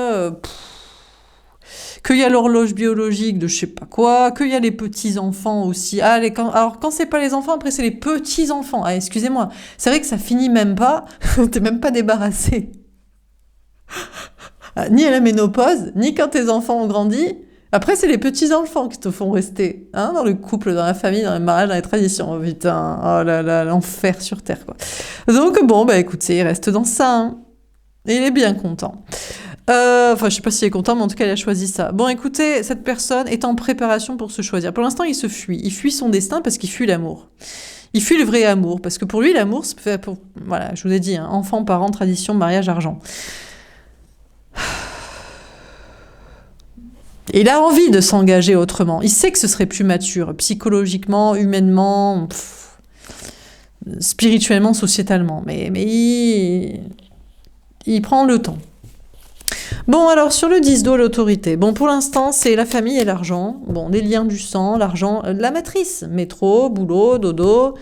S1: qu'il y a l'horloge biologique de je sais pas quoi, qu'il y a les petits-enfants aussi. Ah, alors quand c'est pas les enfants, après c'est les petits-enfants. Ah, excusez-moi, c'est vrai que ça finit même pas, t'es même pas débarrassé. Ah, ni à la ménopause, ni quand tes enfants ont grandi. Après, c'est les petits-enfants qui te font rester, hein, dans le couple, dans la famille, dans le mariage, dans les traditions. Oh putain, oh là là, l'enfer sur Terre, quoi. Donc bon, bah écoutez, il reste dans ça, hein. Et il est bien content. Enfin, je sais pas s'il est content, mais en tout cas, il a choisi ça. Bon, écoutez, cette personne est en préparation pour se choisir. Pour l'instant, il se fuit. Il fuit son destin parce qu'il fuit l'amour. Il fuit le vrai amour. Parce que pour lui, l'amour, c'est fait pour... Voilà, je vous ai dit, hein, enfant, parents, tradition, mariage, argent. Il a envie de s'engager autrement. Il sait que ce serait plus mature, psychologiquement, humainement, spirituellement, sociétalement. Mais il prend le temps. Bon, alors, sur le 10 d'eau, l'autorité. Bon, pour l'instant, c'est la famille et l'argent. Bon, les liens du sang, l'argent, la matrice. Métro, boulot, dodo,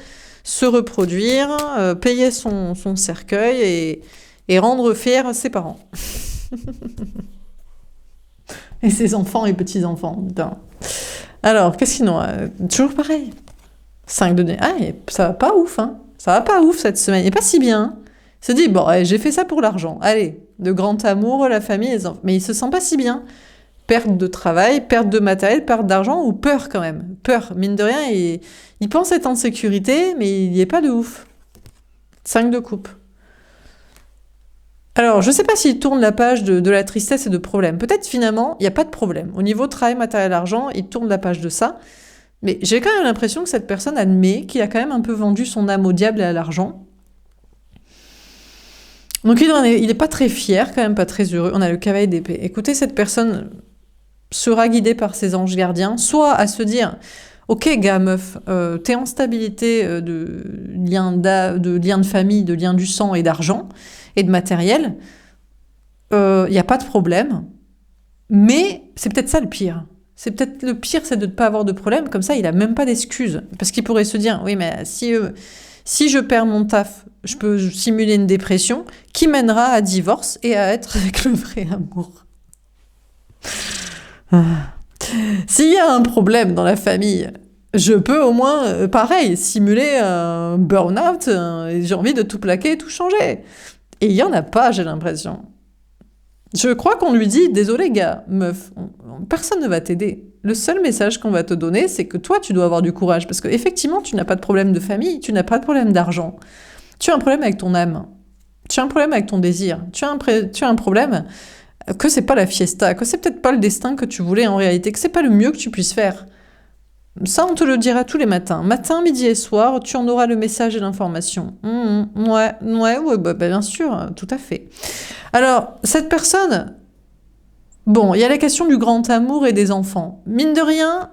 S1: se reproduire, payer son cercueil et rendre fiers ses parents. Et ses enfants et petits-enfants. Putain. Alors, qu'est-ce qu'ils ont? Toujours pareil. 5 de nez. Ah, ça va pas ouf, hein. Ça va pas ouf cette semaine. Il est pas si bien. Il se dit, bon, allez, j'ai fait ça pour l'argent. Allez, de grand amour, la famille, les enfants. Mais il se sent pas si bien. Perte de travail, perte de matériel, perte d'argent ou peur quand même. Peur, mine de rien, il pense être en sécurité, mais il y est pas de ouf. 5 de coupe. Alors, je ne sais pas s'il tourne la page de la tristesse et de problèmes. Peut-être finalement, il n'y a pas de problème. Au niveau travail, matériel, argent, il tourne la page de ça. Mais j'ai quand même l'impression que cette personne admet qu'il a quand même un peu vendu son âme au diable et à l'argent. Donc il n'est pas très fier, quand même pas très heureux. On a le cavalier d'épée. Écoutez, cette personne sera guidée par ses anges gardiens, soit à se dire... Ok, gars, meuf, t'es en stabilité de lien de famille, de lien du sang et d'argent et de matériel. Il n'y a pas de problème. Mais c'est peut-être ça le pire. C'est peut-être le pire, c'est de ne pas avoir de problème. Comme ça, il n'a même pas d'excuses. Parce qu'il pourrait se dire, oui, mais si je perds mon taf, je peux simuler une dépression qui mènera à divorce et à être avec le vrai amour. S'il y a un problème dans la famille, je peux au moins, pareil, simuler un burn-out, et j'ai envie de tout plaquer et tout changer. Et il n'y en a pas, j'ai l'impression. Je crois qu'on lui dit, désolé gars, meuf, personne ne va t'aider. Le seul message qu'on va te donner, c'est que toi, tu dois avoir du courage. Parce qu'effectivement, tu n'as pas de problème de famille, tu n'as pas de problème d'argent. Tu as un problème avec ton âme. Tu as un problème avec ton désir. Tu as un problème... que c'est pas la fiesta, que c'est peut-être pas le destin que tu voulais en réalité, que c'est pas le mieux que tu puisses faire. Ça, on te le dira tous les matins. Matin, midi et soir, tu en auras le message et l'information. Ouais, bah, bien sûr, tout à fait. Alors, cette personne, bon, il y a la question du grand amour et des enfants. Mine de rien,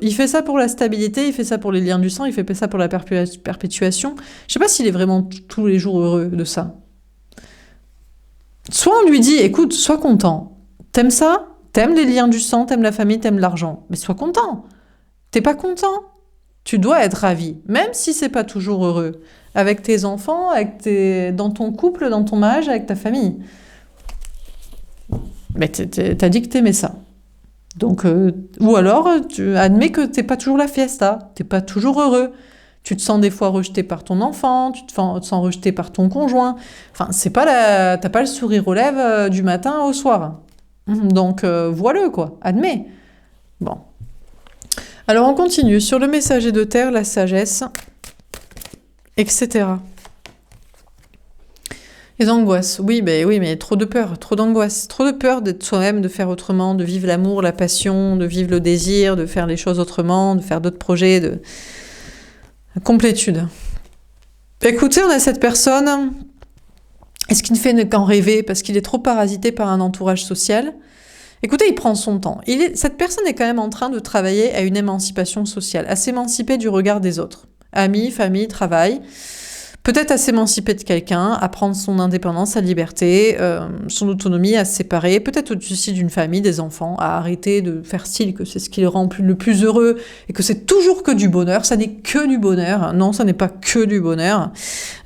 S1: il fait ça pour la stabilité, il fait ça pour les liens du sang, il fait ça pour la perpétuation. Je sais pas s'il est vraiment tous les jours heureux de ça. Soit on lui dit, écoute, sois content. T'aimes ça? T'aimes les liens du sang, t'aimes la famille, t'aimes l'argent. Mais sois content. T'es pas content? Tu dois être ravi, même si c'est pas toujours heureux. Avec tes enfants, dans ton couple, dans ton mariage, avec ta famille. Mais t'as dit que t'aimais ça. Donc, ou alors, tu admets que t'es pas toujours la fiesta. T'es pas toujours heureux. Tu te sens des fois rejeté par ton enfant, tu te sens rejeté par ton conjoint. Enfin, t'as pas le sourire aux lèvres du matin au soir. Donc, vois-le, quoi. Admets. Bon. Alors, on continue. Sur le messager de terre, la sagesse, etc. Les angoisses, oui, mais trop de peur, trop d'angoisse, trop de peur d'être soi-même, de faire autrement, de vivre l'amour, la passion, de vivre le désir, de faire les choses autrement, de faire d'autres projets, de complétude. Écoutez, on a cette personne, est-ce qu'il ne fait qu'en rêver parce qu'il est trop parasité par un entourage social? Écoutez, il prend son temps. Cette personne est quand même en train de travailler à une émancipation sociale, à s'émanciper du regard des autres. Amis, famille, travail. Peut-être à s'émanciper de quelqu'un, à prendre son indépendance, sa liberté, son autonomie, à se séparer, peut-être au-dessus d'une famille, des enfants, à arrêter de faire style que c'est ce qui le rend le plus heureux et que c'est toujours que du bonheur. Ça n'est que du bonheur. Non, ça n'est pas que du bonheur.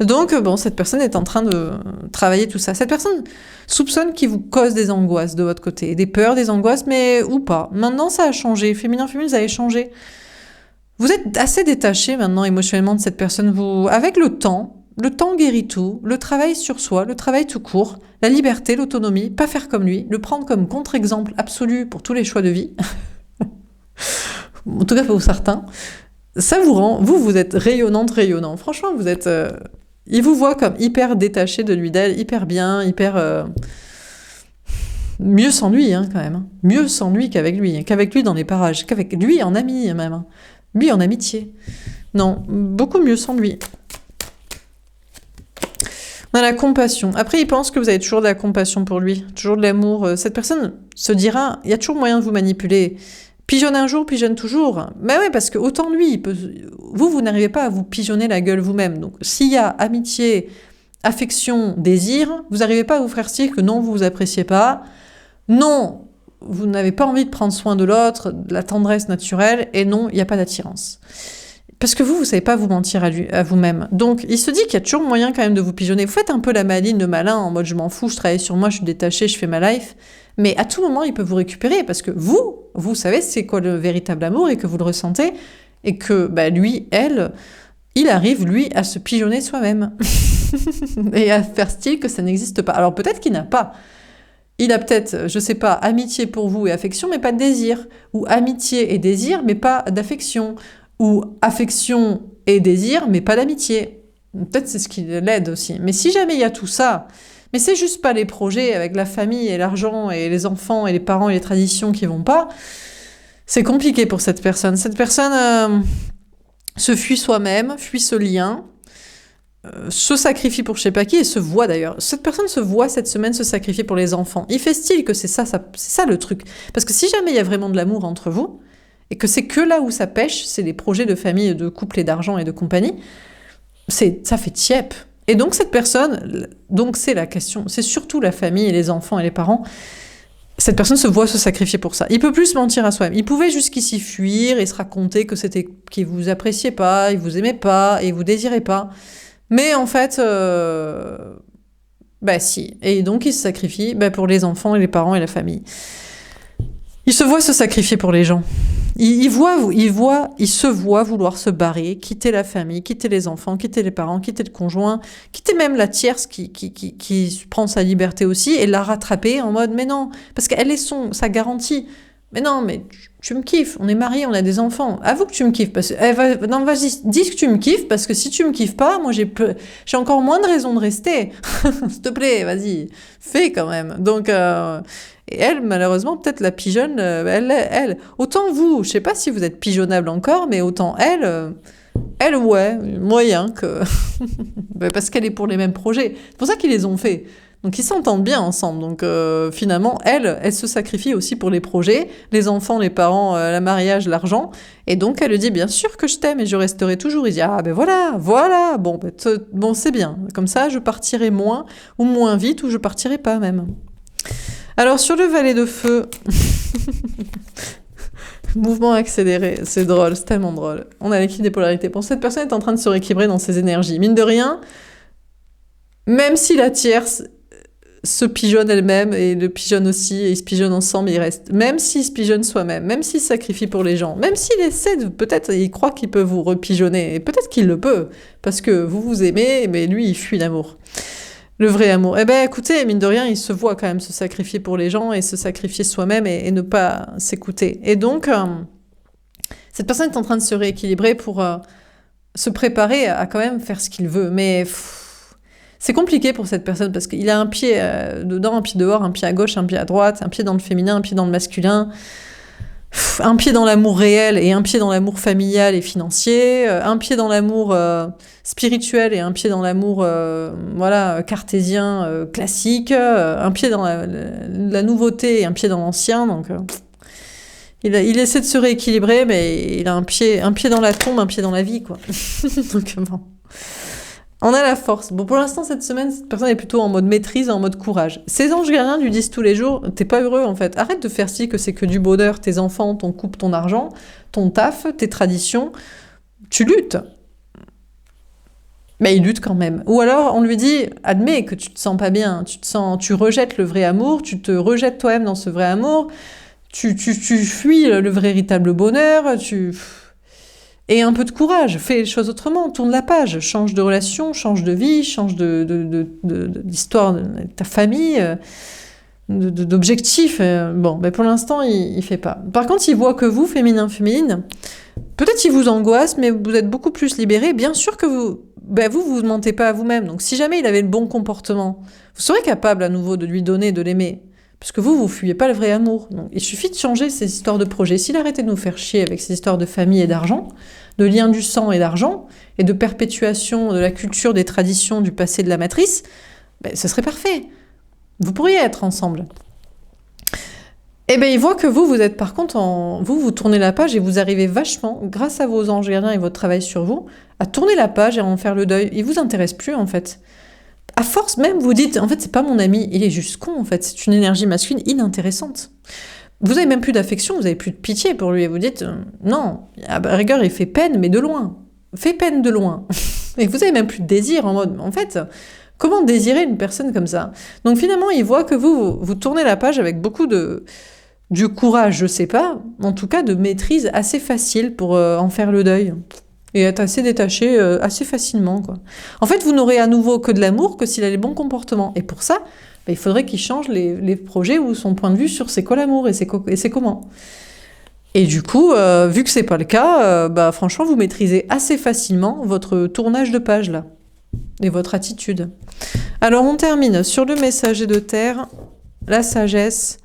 S1: Donc, bon, cette personne est en train de travailler tout ça. Cette personne soupçonne qu'il vous cause des angoisses de votre côté, des peurs, des angoisses, mais ou pas. Maintenant, ça a changé. Féminin, vous avez changé. Vous êtes assez détaché maintenant émotionnellement de cette personne. Avec le temps guérit tout, le travail sur soi, le travail tout court, la liberté, l'autonomie, pas faire comme lui, le prendre comme contre-exemple absolu pour tous les choix de vie. En tout cas pour certains. Ça vous rend, vous êtes rayonnant. Franchement, vous êtes... il vous voit comme hyper détaché de lui, d'elle, hyper bien, hyper... mieux sans lui, quand même. Mieux sans lui qu'avec lui dans les parages, qu'avec lui en ami, même. Lui en amitié. Non, beaucoup mieux sans lui. On a la compassion. Après, il pense que vous avez toujours de la compassion pour lui, toujours de l'amour. Cette personne se dira, il y a toujours moyen de vous manipuler. Pigeonne un jour, pigeonne toujours. Mais ouais, parce que autant lui, vous n'arrivez pas à vous pigeonner la gueule vous-même. Donc, s'il y a amitié, affection, désir, vous n'arrivez pas à vous faire dire que non, vous vous appréciez pas. Non, vous n'avez pas envie de prendre soin de l'autre, de la tendresse naturelle, et non, il n'y a pas d'attirance. Parce que vous ne savez pas vous mentir à vous-même. Donc, il se dit qu'il y a toujours moyen quand même de vous pigeonner. Vous faites un peu la maline, le malin, en mode je m'en fous, je travaille sur moi, je suis détaché, je fais ma life. Mais à tout moment, il peut vous récupérer, parce que vous savez c'est quoi le véritable amour, et que vous le ressentez, et que lui, elle, il arrive, lui, à se pigeonner soi-même. Et à faire style que ça n'existe pas. Alors peut-être qu'il n'a pas. Il a peut-être, je sais pas, amitié pour vous et affection, mais pas de désir. Ou amitié et désir, mais pas d'affection. Ou affection et désir, mais pas d'amitié. Peut-être c'est ce qui l'aide aussi. Mais si jamais il y a tout ça, mais c'est juste pas les projets avec la famille et l'argent et les enfants et les parents et les traditions qui vont pas, c'est compliqué pour cette personne. Cette personne se fuit soi-même, fuit ce lien, se sacrifie pour je sais pas qui et se voit d'ailleurs. Cette personne se voit cette semaine se sacrifier pour les enfants. Il fait style que c'est ça le truc. Parce que si jamais il y a vraiment de l'amour entre vous, et que c'est que là où ça pêche, c'est les projets de famille, de couple et d'argent et de compagnie, ça fait tiep. Et donc cette personne, donc c'est la question, c'est surtout la famille et les enfants et les parents, cette personne se voit se sacrifier pour ça. Il peut plus se mentir à soi-même. Il pouvait jusqu'ici fuir et se raconter que c'était qu'il vous appréciait pas, il vous aimait pas et il vous désirait pas. Mais en fait, si. Et donc il se sacrifie pour les enfants et les parents et la famille. Il se voit se sacrifier pour les gens. Il se voit vouloir se barrer, quitter la famille, quitter les enfants, quitter les parents, quitter le conjoint, quitter même la tierce qui prend sa liberté aussi et la rattraper en mode mais non, parce qu'elle est sa garantie. Mais non, mais tu me kiffes, on est mariés, on a des enfants. Avoue que tu me kiffes. Non, vas-y, dis que tu me kiffes, parce que si tu me kiffes pas, moi j'ai encore moins de raisons de rester. S'il te plaît, vas-y, fais quand même. Donc, et elle, malheureusement, peut-être la pigeonne, elle, autant vous, je sais pas si vous êtes pigeonnable encore, mais autant elle, ouais, moyen que... parce qu'elle est pour les mêmes projets. C'est pour ça qu'ils les ont faits. Donc ils s'entendent bien ensemble. Donc finalement, elle se sacrifie aussi pour les projets, les enfants, les parents, le mariage, l'argent. Et donc elle lui dit bien sûr que je t'aime et je resterai toujours. Il dit voilà. Bon c'est bien. Comme ça, je partirai moins ou moins vite ou je partirai pas même. Alors sur le valet de feu, mouvement accéléré, c'est drôle, c'est tellement drôle. On a l'équilibre des polarités. Bon, cette personne est en train de se rééquilibrer dans ses énergies. Mine de rien, même si la tierce se pigeonne elle-même et le pigeonne aussi, et ils se pigeonnent ensemble, il reste. Même s'il se pigeonne soi-même, même s'il se sacrifie pour les gens, même s'il essaie peut-être, il croit qu'il peut vous repigeonner, et peut-être qu'il le peut, parce que vous aimez, mais lui, il fuit l'amour. Le vrai amour. Écoutez, mine de rien, il se voit quand même se sacrifier pour les gens et se sacrifier soi-même et ne pas s'écouter. Et donc, cette personne est en train de se rééquilibrer pour se préparer à quand même faire ce qu'il veut. Mais C'est compliqué pour cette personne parce qu'il a un pied dedans, un pied dehors, un pied à gauche, un pied à droite, un pied dans le féminin, un pied dans le masculin, un pied dans l'amour réel et un pied dans l'amour familial et financier, un pied dans l'amour spirituel et un pied dans l'amour cartésien classique, un pied dans la nouveauté et un pied dans l'ancien. Donc il essaie de se rééquilibrer, mais il a un pied dans la tombe, un pied dans la vie, quoi. Donc bon. On a la force. Bon, pour l'instant, cette semaine, cette personne est plutôt en mode maîtrise, en mode courage. Ces anges gardiens lui disent tous les jours, t'es pas heureux, en fait. Arrête de faire ci, que c'est que du bonheur, tes enfants, ton couple, ton argent, ton taf, tes traditions. Tu luttes. Mais il lutte quand même. Ou alors, on lui dit, admets que tu te sens pas bien, tu rejettes le vrai amour, tu te rejettes toi-même dans ce vrai amour, tu fuis le véritable bonheur, Et un peu de courage, fais les choses autrement, tourne la page, change de relation, change de vie, change d'histoire de ta famille, d'objectifs. Bon, mais pour l'instant, il fait pas. Par contre, il voit que vous, féminin, peut-être il vous angoisse, mais vous êtes beaucoup plus libéré. Bien sûr que vous mentez pas à vous-même. Donc, si jamais il avait le bon comportement, vous serez capable à nouveau de lui donner, de l'aimer. Parce que vous fuyez pas le vrai amour. Donc, il suffit de changer ces histoires de projets. S'il arrêtait de nous faire chier avec ces histoires de famille et d'argent, de lien du sang et d'argent, et de perpétuation de la culture, des traditions, du passé de la matrice, ce serait parfait. Vous pourriez être ensemble. Et il voit que vous êtes par contre, vous tournez la page et vous arrivez vachement, grâce à vos anges gardiens et votre travail sur vous, à tourner la page et à en faire le deuil. Il vous intéresse plus, en fait. À force même, vous dites, en fait, c'est pas mon ami, il est juste con, en fait. C'est une énergie masculine inintéressante. Vous avez même plus d'affection, vous avez plus de pitié pour lui. Et vous dites, non, à rigueur, il fait peine, mais de loin. Fait peine de loin. Et vous avez même plus de désir, en mode, en fait, comment désirer une personne comme ça? Donc finalement, il voit que vous tournez la page avec beaucoup du courage, je sais pas, en tout cas de maîtrise assez facile pour en faire le deuil. Et être assez détaché assez facilement, quoi. En fait, vous n'aurez à nouveau que de l'amour que s'il a les bons comportements. Et pour ça, il faudrait qu'il change les projets ou son point de vue sur c'est quoi l'amour et c'est comment. Et du coup, vu que c'est pas le cas, franchement, vous maîtrisez assez facilement votre tournage de page, là. Et votre attitude. Alors, on termine sur le messager de terre, la sagesse,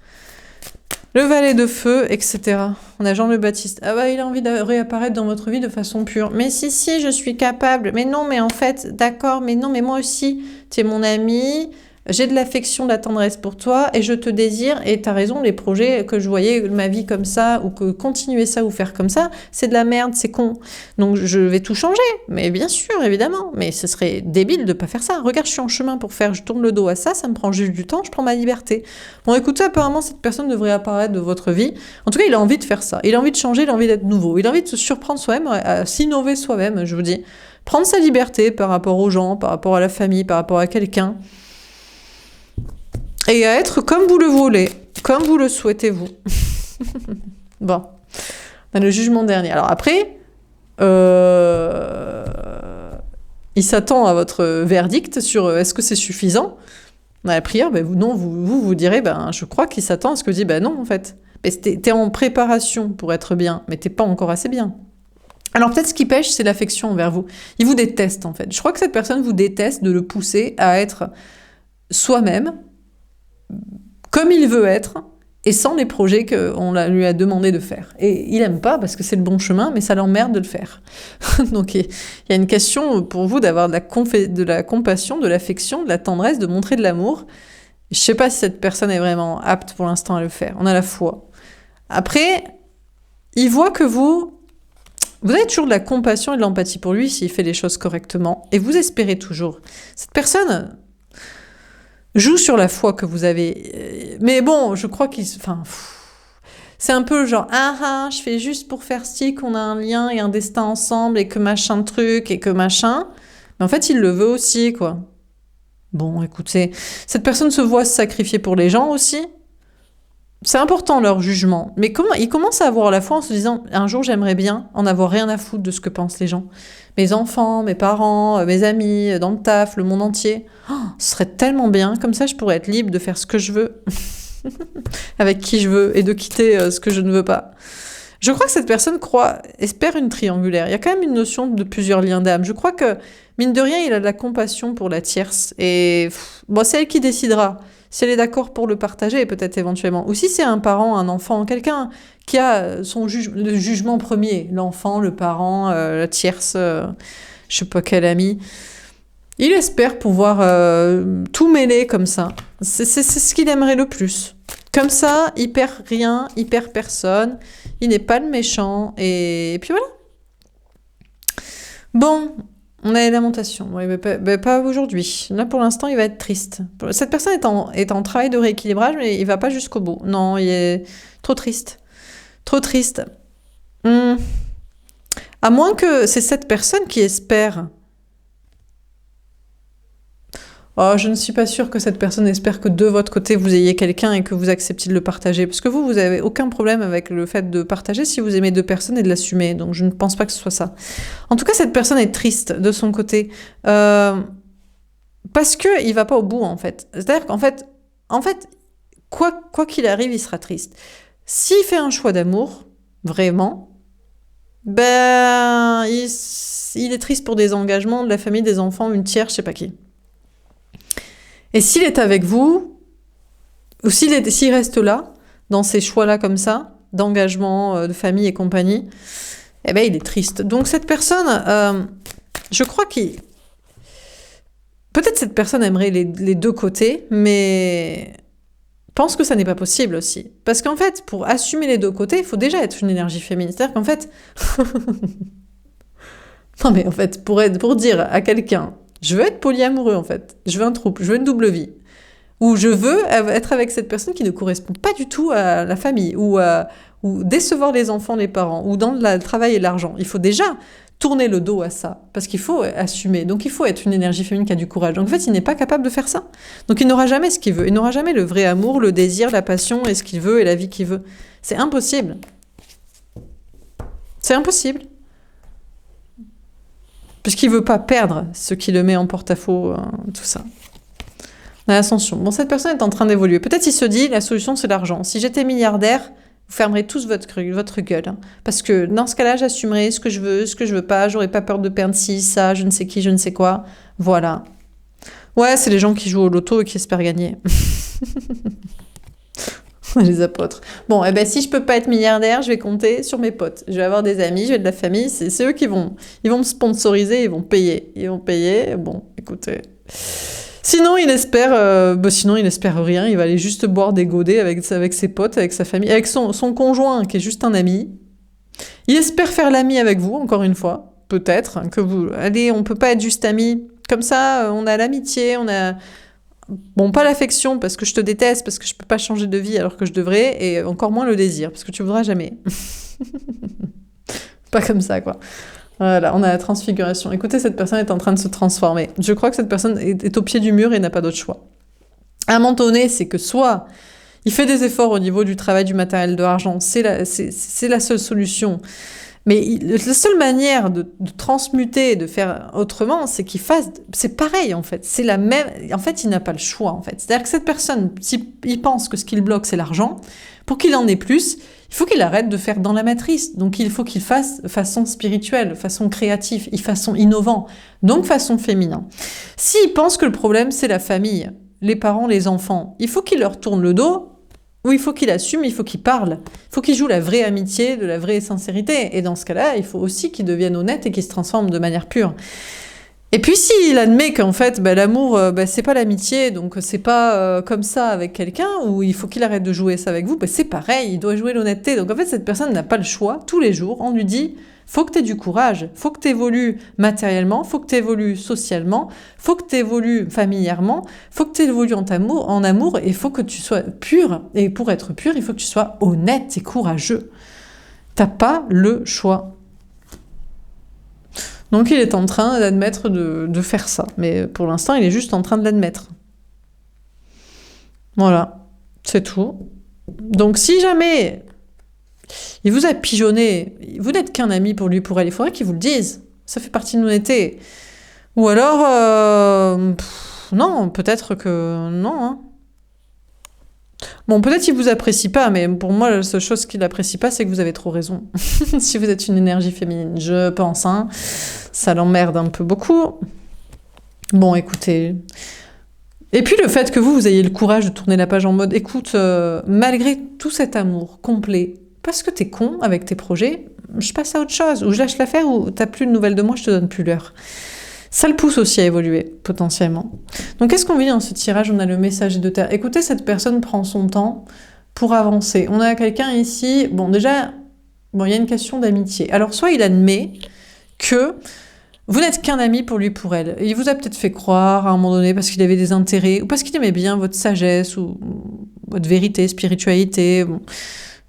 S1: le valet de feu, etc. On a Jean le Baptiste. Ah il a envie de réapparaître dans votre vie de façon pure. Mais si, je suis capable. Mais non, mais en fait, d'accord, mais non, mais moi aussi, tu es mon ami, j'ai de l'affection, de la tendresse pour toi, et je te désire, et t'as raison, les projets que je voyais, ma vie comme ça, ou que continuer ça ou faire comme ça, c'est de la merde, c'est con. Donc je vais tout changer. Mais bien sûr, évidemment. Mais ce serait débile de pas faire ça. Regarde, je suis en chemin pour faire, je tourne le dos à ça, ça me prend juste du temps, je prends ma liberté. Bon, écoutez, apparemment, cette personne devrait apparaître de votre vie. En tout cas, il a envie de faire ça. Il a envie de changer, il a envie d'être nouveau. Il a envie de se surprendre soi-même, à s'innover soi-même, je vous dis. Prendre sa liberté par rapport aux gens, par rapport à la famille, par rapport à quelqu'un. Et à être comme vous le voulez, comme vous le souhaitez vous. Bon, on a le jugement dernier. Alors après, il s'attend à votre verdict sur est-ce que c'est suffisant. On a la prière, vous direz, je crois qu'il s'attend à ce que je dis, non en fait. T'es en préparation pour être bien, mais t'es pas encore assez bien. Alors peut-être ce qui pêche, c'est l'affection envers vous. Il vous déteste en fait. Je crois que cette personne vous déteste de le pousser à être soi-même, comme il veut être, et sans les projets qu'on lui a demandé de faire. Et il aime pas parce que c'est le bon chemin, mais ça l'emmerde de le faire. Donc il y a une question pour vous d'avoir de la compassion, de l'affection, de la tendresse, de montrer de l'amour. Je sais pas si cette personne est vraiment apte pour l'instant à le faire. On a la foi. Après, il voit que vous avez toujours de la compassion et de l'empathie pour lui s'il fait les choses correctement. Et vous espérez toujours. Cette personne joue sur la foi que vous avez. Mais bon, je crois c'est un peu genre, je fais juste pour faire ci, qu'on a un lien et un destin ensemble, et que machin truc, et que machin. Mais en fait, il le veut aussi, quoi. Bon, écoutez, cette personne se voit se sacrifier pour les gens aussi. C'est important, leur jugement. Mais il commence à avoir la foi en se disant, un jour, j'aimerais bien en avoir rien à foutre de ce que pensent les gens. Mes enfants, mes parents, mes amis, dans le taf, le monde entier. Ce serait tellement bien. Comme ça, je pourrais être libre de faire ce que je veux. Avec qui je veux. Et de quitter ce que je ne veux pas. Je crois que cette personne espère une triangulaire. Il y a quand même une notion de plusieurs liens d'âme. Je crois que mine de rien, il a de la compassion pour la tierce. Et bon, c'est elle qui décidera. Si elle est d'accord pour le partager, peut-être éventuellement. Ou si c'est un parent, un enfant, quelqu'un qui a le jugement premier, l'enfant, le parent, la tierce, je sais pas quel ami, il espère pouvoir tout mêler comme ça. C'est ce qu'il aimerait le plus. Comme ça, il perd rien, il perd personne, il n'est pas le méchant, et puis voilà. Bon, on a les lamentations. Oui, mais pas aujourd'hui. Là, pour l'instant, il va être triste. Cette personne est en travail de rééquilibrage, mais il va pas jusqu'au bout. Non, il est trop triste. Trop triste. À moins que c'est cette personne qui espère. Oh, je ne suis pas sûre que cette personne espère que de votre côté, vous ayez quelqu'un et que vous acceptiez de le partager. Parce que vous avez aucun problème avec le fait de partager si vous aimez deux personnes et de l'assumer. Donc, je ne pense pas que ce soit ça. En tout cas, cette personne est triste de son côté. Parce qu'il va pas au bout, en fait. C'est-à-dire qu'en fait, quoi qu'il arrive, il sera triste. S'il fait un choix d'amour, vraiment, ben, il est triste pour des engagements, de la famille, des enfants, une tierce, je sais pas qui. Et s'il est avec vous, ou s'il reste là, dans ces choix-là comme ça, d'engagement, de famille et compagnie, eh ben il est triste. Donc cette personne, je crois peut-être cette personne aimerait les deux côtés, mais pense que ça n'est pas possible aussi. Parce qu'en fait, pour assumer les deux côtés, il faut déjà être une énergie féminine. C'est-à-dire qu'en fait... non mais en fait, pour dire à quelqu'un... Je veux être polyamoureux, en fait. Je veux un couple, je veux une double vie. Ou je veux être avec cette personne qui ne correspond pas du tout à la famille, ou décevoir les enfants, les parents, ou dans le travail et l'argent. Il faut déjà tourner le dos à ça, parce qu'il faut assumer. Donc il faut être une énergie féminine qui a du courage. Donc en fait, il n'est pas capable de faire ça. Donc il n'aura jamais ce qu'il veut. Il n'aura jamais le vrai amour, le désir, la passion, et ce qu'il veut, et la vie qu'il veut. C'est impossible. C'est impossible. Puisqu'il ne veut pas perdre ce qui le met en porte-à-faux, tout ça. L'ascension. Bon, cette personne est en train d'évoluer. Peut-être il se dit, la solution, c'est l'argent. Si j'étais milliardaire, vous fermerez tous votre gueule. Hein. Parce que dans ce cas-là, j'assumerai ce que je veux pas, j'aurais pas peur de perdre ci, ça, je ne sais qui, je ne sais quoi. Voilà. Ouais, c'est les gens qui jouent au loto et qui espèrent gagner. Les apôtres. Bon, eh ben, si je peux pas être milliardaire, je vais compter sur mes potes. Je vais avoir des amis, je vais de la famille. C'est eux qui vont me sponsoriser, ils vont payer. Bon, écoutez. Sinon, il espère rien. Il va aller juste boire des godets avec ses potes, avec sa famille, avec son conjoint, qui est juste un ami. Il espère faire l'ami avec vous, encore une fois. Peut-être allez, on peut pas être juste amis. Comme ça, on a l'amitié, on a... Bon, pas l'affection, parce que je te déteste, parce que je peux pas changer de vie alors que je devrais, et encore moins le désir, parce que tu voudras jamais. Pas comme ça, quoi. Voilà, on a la transfiguration. Écoutez, cette personne est en train de se transformer. Je crois que cette personne est au pied du mur et n'a pas d'autre choix. À un moment donné, c'est que soit il fait des efforts au niveau du travail, du matériel, de l'argent, c'est la seule solution. Mais la seule manière de transmuter, de faire autrement, c'est qu'il fasse... C'est pareil, en fait. C'est la même... En fait, il n'a pas le choix, en fait. C'est-à-dire que cette personne, s'il pense que ce qui le bloque, c'est l'argent, pour qu'il en ait plus, il faut qu'il arrête de faire dans la matrice. Donc, il faut qu'il fasse façon spirituelle, façon créative, façon innovant, donc façon féminin. S'il pense que le problème, c'est la famille, les parents, les enfants, il faut qu'il leur tourne le dos, ou il faut qu'il assume, il faut qu'il parle. Il faut qu'il joue la vraie amitié, de la vraie sincérité. Et dans ce cas-là, il faut aussi qu'il devienne honnête et qu'il se transforme de manière pure. Et puis s'il admet qu'en fait, l'amour, c'est pas l'amitié, donc c'est pas comme ça avec quelqu'un, ou il faut qu'il arrête de jouer ça avec vous, c'est pareil, il doit jouer l'honnêteté. Donc en fait, cette personne n'a pas le choix. Tous les jours, on lui dit... Faut que tu aies du courage, faut que tu évolues matériellement, faut que tu évolues socialement, faut que tu évolues familièrement, faut que tu évolues en amour, et faut que tu sois pur. Et pour être pur, il faut que tu sois honnête et courageux. T'as pas le choix. Donc il est en train d'admettre de faire ça. Mais pour l'instant, il est juste en train de l'admettre. Voilà, c'est tout. Donc si jamais... il vous a pigeonné, vous n'êtes qu'un ami pour lui, pour elle, il faudrait qu'il vous le dise. Ça fait partie de l'honnêteté. Ou alors, non, peut-être que non. Hein. Bon, peut-être qu'il vous apprécie pas, mais pour moi, la seule chose qu'il apprécie pas, c'est que vous avez trop raison. Si vous êtes une énergie féminine, je pense, hein, ça l'emmerde un peu beaucoup. Bon, écoutez. Et puis le fait que vous ayez le courage de tourner la page en mode, écoute, malgré tout cet amour complet, parce que t'es con avec tes projets, je passe à autre chose, ou je lâche l'affaire, ou t'as plus de nouvelles de moi, je te donne plus l'heure. Ça le pousse aussi à évoluer, potentiellement. Donc qu'est-ce qu'on vit dans ce tirage? On a le message de terre. Écoutez, cette personne prend son temps pour avancer. On a quelqu'un ici, bon déjà, bon, il y a une question d'amitié. Alors soit il admet que vous n'êtes qu'un ami pour lui, pour elle. Il vous a peut-être fait croire à un moment donné parce qu'il avait des intérêts, ou parce qu'il aimait bien votre sagesse, ou votre vérité, spiritualité. Bon.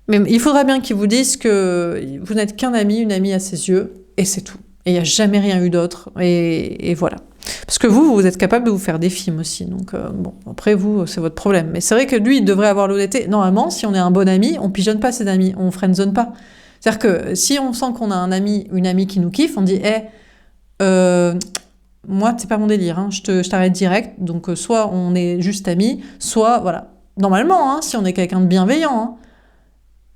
S1: Mais il faudra bien qu'il vous dise que vous n'êtes qu'un ami, une amie à ses yeux, et c'est tout. Et il n'y a jamais rien eu d'autre, et voilà. Parce que vous êtes capable de vous faire des films aussi, donc bon, après vous, c'est votre problème. Mais c'est vrai que lui, il devrait avoir l'honnêteté. Normalement, si on est un bon ami, on pigeonne pas ses amis, on friendzone pas. C'est-à-dire que si on sent qu'on a un ami, une amie qui nous kiffe, on dit « Hey, moi, c'est pas mon délire, hein, je t'arrête direct. » Donc soit on est juste amis, soit, voilà. Normalement, hein, si on est quelqu'un de bienveillant, hein.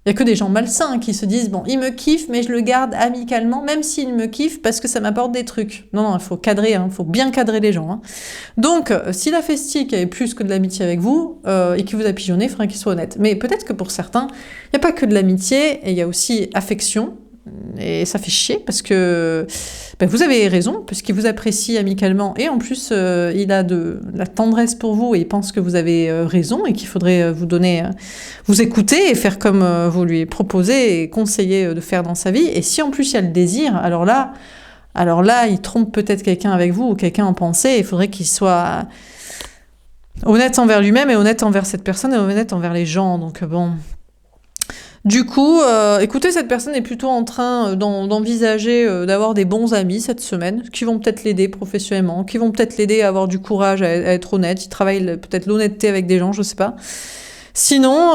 S1: Il n'y a que des gens malsains qui se disent « Bon, il me kiffe, mais je le garde amicalement, même s'il me kiffe, parce que ça m'apporte des trucs. » Non, il faut cadrer, il faut bien cadrer les gens. Hein. Donc, s'il a fait style qu'il y avait plus que de l'amitié avec vous, et qu'il vous a pigeonné, il faudrait qu'il soit honnête. Mais peut-être que pour certains, il n'y a pas que de l'amitié, et il y a aussi affection. Et ça fait chier, parce que vous avez raison, puisqu'il vous apprécie amicalement, et en plus, il a de la tendresse pour vous, et il pense que vous avez raison, et qu'il faudrait vous écouter, et faire comme vous lui proposez, et conseiller de faire dans sa vie. Et si en plus il y a le désir, alors là, il trompe peut-être quelqu'un avec vous, ou quelqu'un en pensée, et il faudrait qu'il soit honnête envers lui-même, et honnête envers cette personne, et honnête envers les gens. Donc bon... Du coup, écoutez, cette personne est plutôt en train d'envisager d'avoir des bons amis cette semaine, qui vont peut-être l'aider professionnellement, qui vont peut-être l'aider à avoir du courage, à être honnête. Il travaille peut-être l'honnêteté avec des gens, je sais pas. Sinon,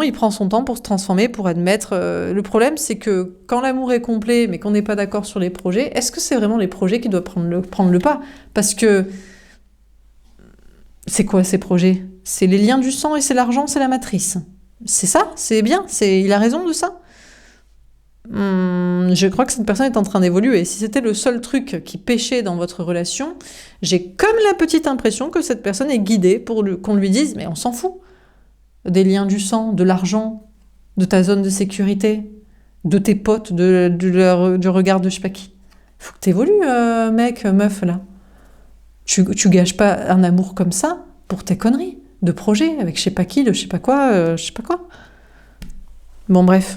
S1: il prend son temps pour se transformer, pour admettre. Le problème, c'est que quand l'amour est complet, mais qu'on n'est pas d'accord sur les projets, est-ce que c'est vraiment les projets qui doivent prendre le pas? Parce que c'est quoi ces projets? C'est les liens du sang et c'est l'argent, c'est la matrice. C'est ça, c'est bien, il a raison de ça. Je crois que cette personne est en train d'évoluer. Si c'était le seul truc qui pêchait dans votre relation, j'ai comme la petite impression que cette personne est guidée pour qu'on lui dise « mais on s'en fout ». Des liens du sang, de l'argent, de ta zone de sécurité, de tes potes, du regard de je sais pas qui. Faut que t'évolues, mec, meuf, là. Tu gâches pas un amour comme ça pour tes conneries de projet, avec je sais pas qui, de je sais pas quoi, je sais pas quoi. Bon, bref.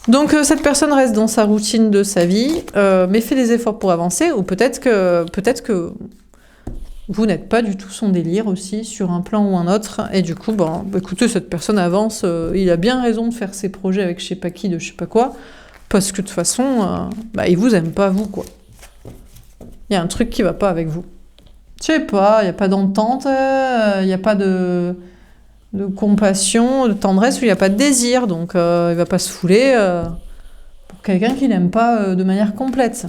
S1: Donc, cette personne reste dans sa routine de sa vie, mais fait des efforts pour avancer, ou peut-être que vous n'êtes pas du tout son délire aussi, sur un plan ou un autre, et du coup, écoutez, cette personne avance, il a bien raison de faire ses projets avec je sais pas qui, de je sais pas quoi, parce que de toute façon, il vous aime pas, vous, quoi. Il y a un truc qui va pas avec vous. Je sais pas, il n'y a pas d'entente, il n'y a pas de compassion, de tendresse, ou il n'y a pas de désir, donc il va pas se fouler pour quelqu'un qu'il n'aime pas de manière complète.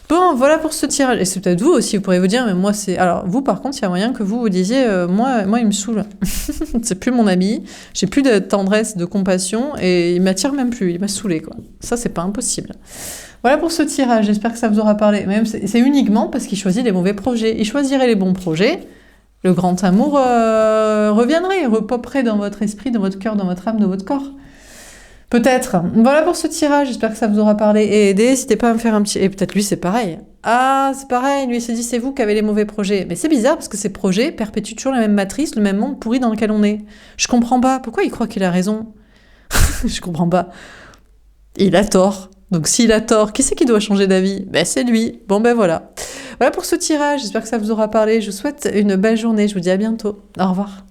S1: Bon, voilà pour ce tirage. Et c'est peut-être vous aussi, vous pourrez vous dire, mais moi c'est... Alors vous par contre, il y a moyen que vous disiez, moi il me saoule, c'est plus mon ami, j'ai plus de tendresse, de compassion, et il m'attire même plus, il m'a saoulé, quoi. Ça c'est pas impossible. Voilà pour ce tirage, j'espère que ça vous aura parlé. Même c'est uniquement parce qu'il choisit les mauvais projets. Il choisirait les bons projets, le grand amour reviendrait, repopperait dans votre esprit, dans votre cœur, dans votre âme, dans votre corps. Peut-être. Voilà pour ce tirage, j'espère que ça vous aura parlé et aidé. N'hésitez pas à me faire un petit... Et peut-être lui c'est pareil. Ah, c'est pareil, lui il se dit c'est vous qui avez les mauvais projets. Mais c'est bizarre parce que ces projets perpétuent toujours la même matrice, le même monde pourri dans lequel on est. Je comprends pas, pourquoi il croit qu'il a raison? Je comprends pas. Il a tort. Donc s'il a tort, qui c'est qui doit changer d'avis? C'est lui. Bon voilà. Voilà pour ce tirage, j'espère que ça vous aura parlé. Je vous souhaite une belle journée, je vous dis à bientôt. Au revoir.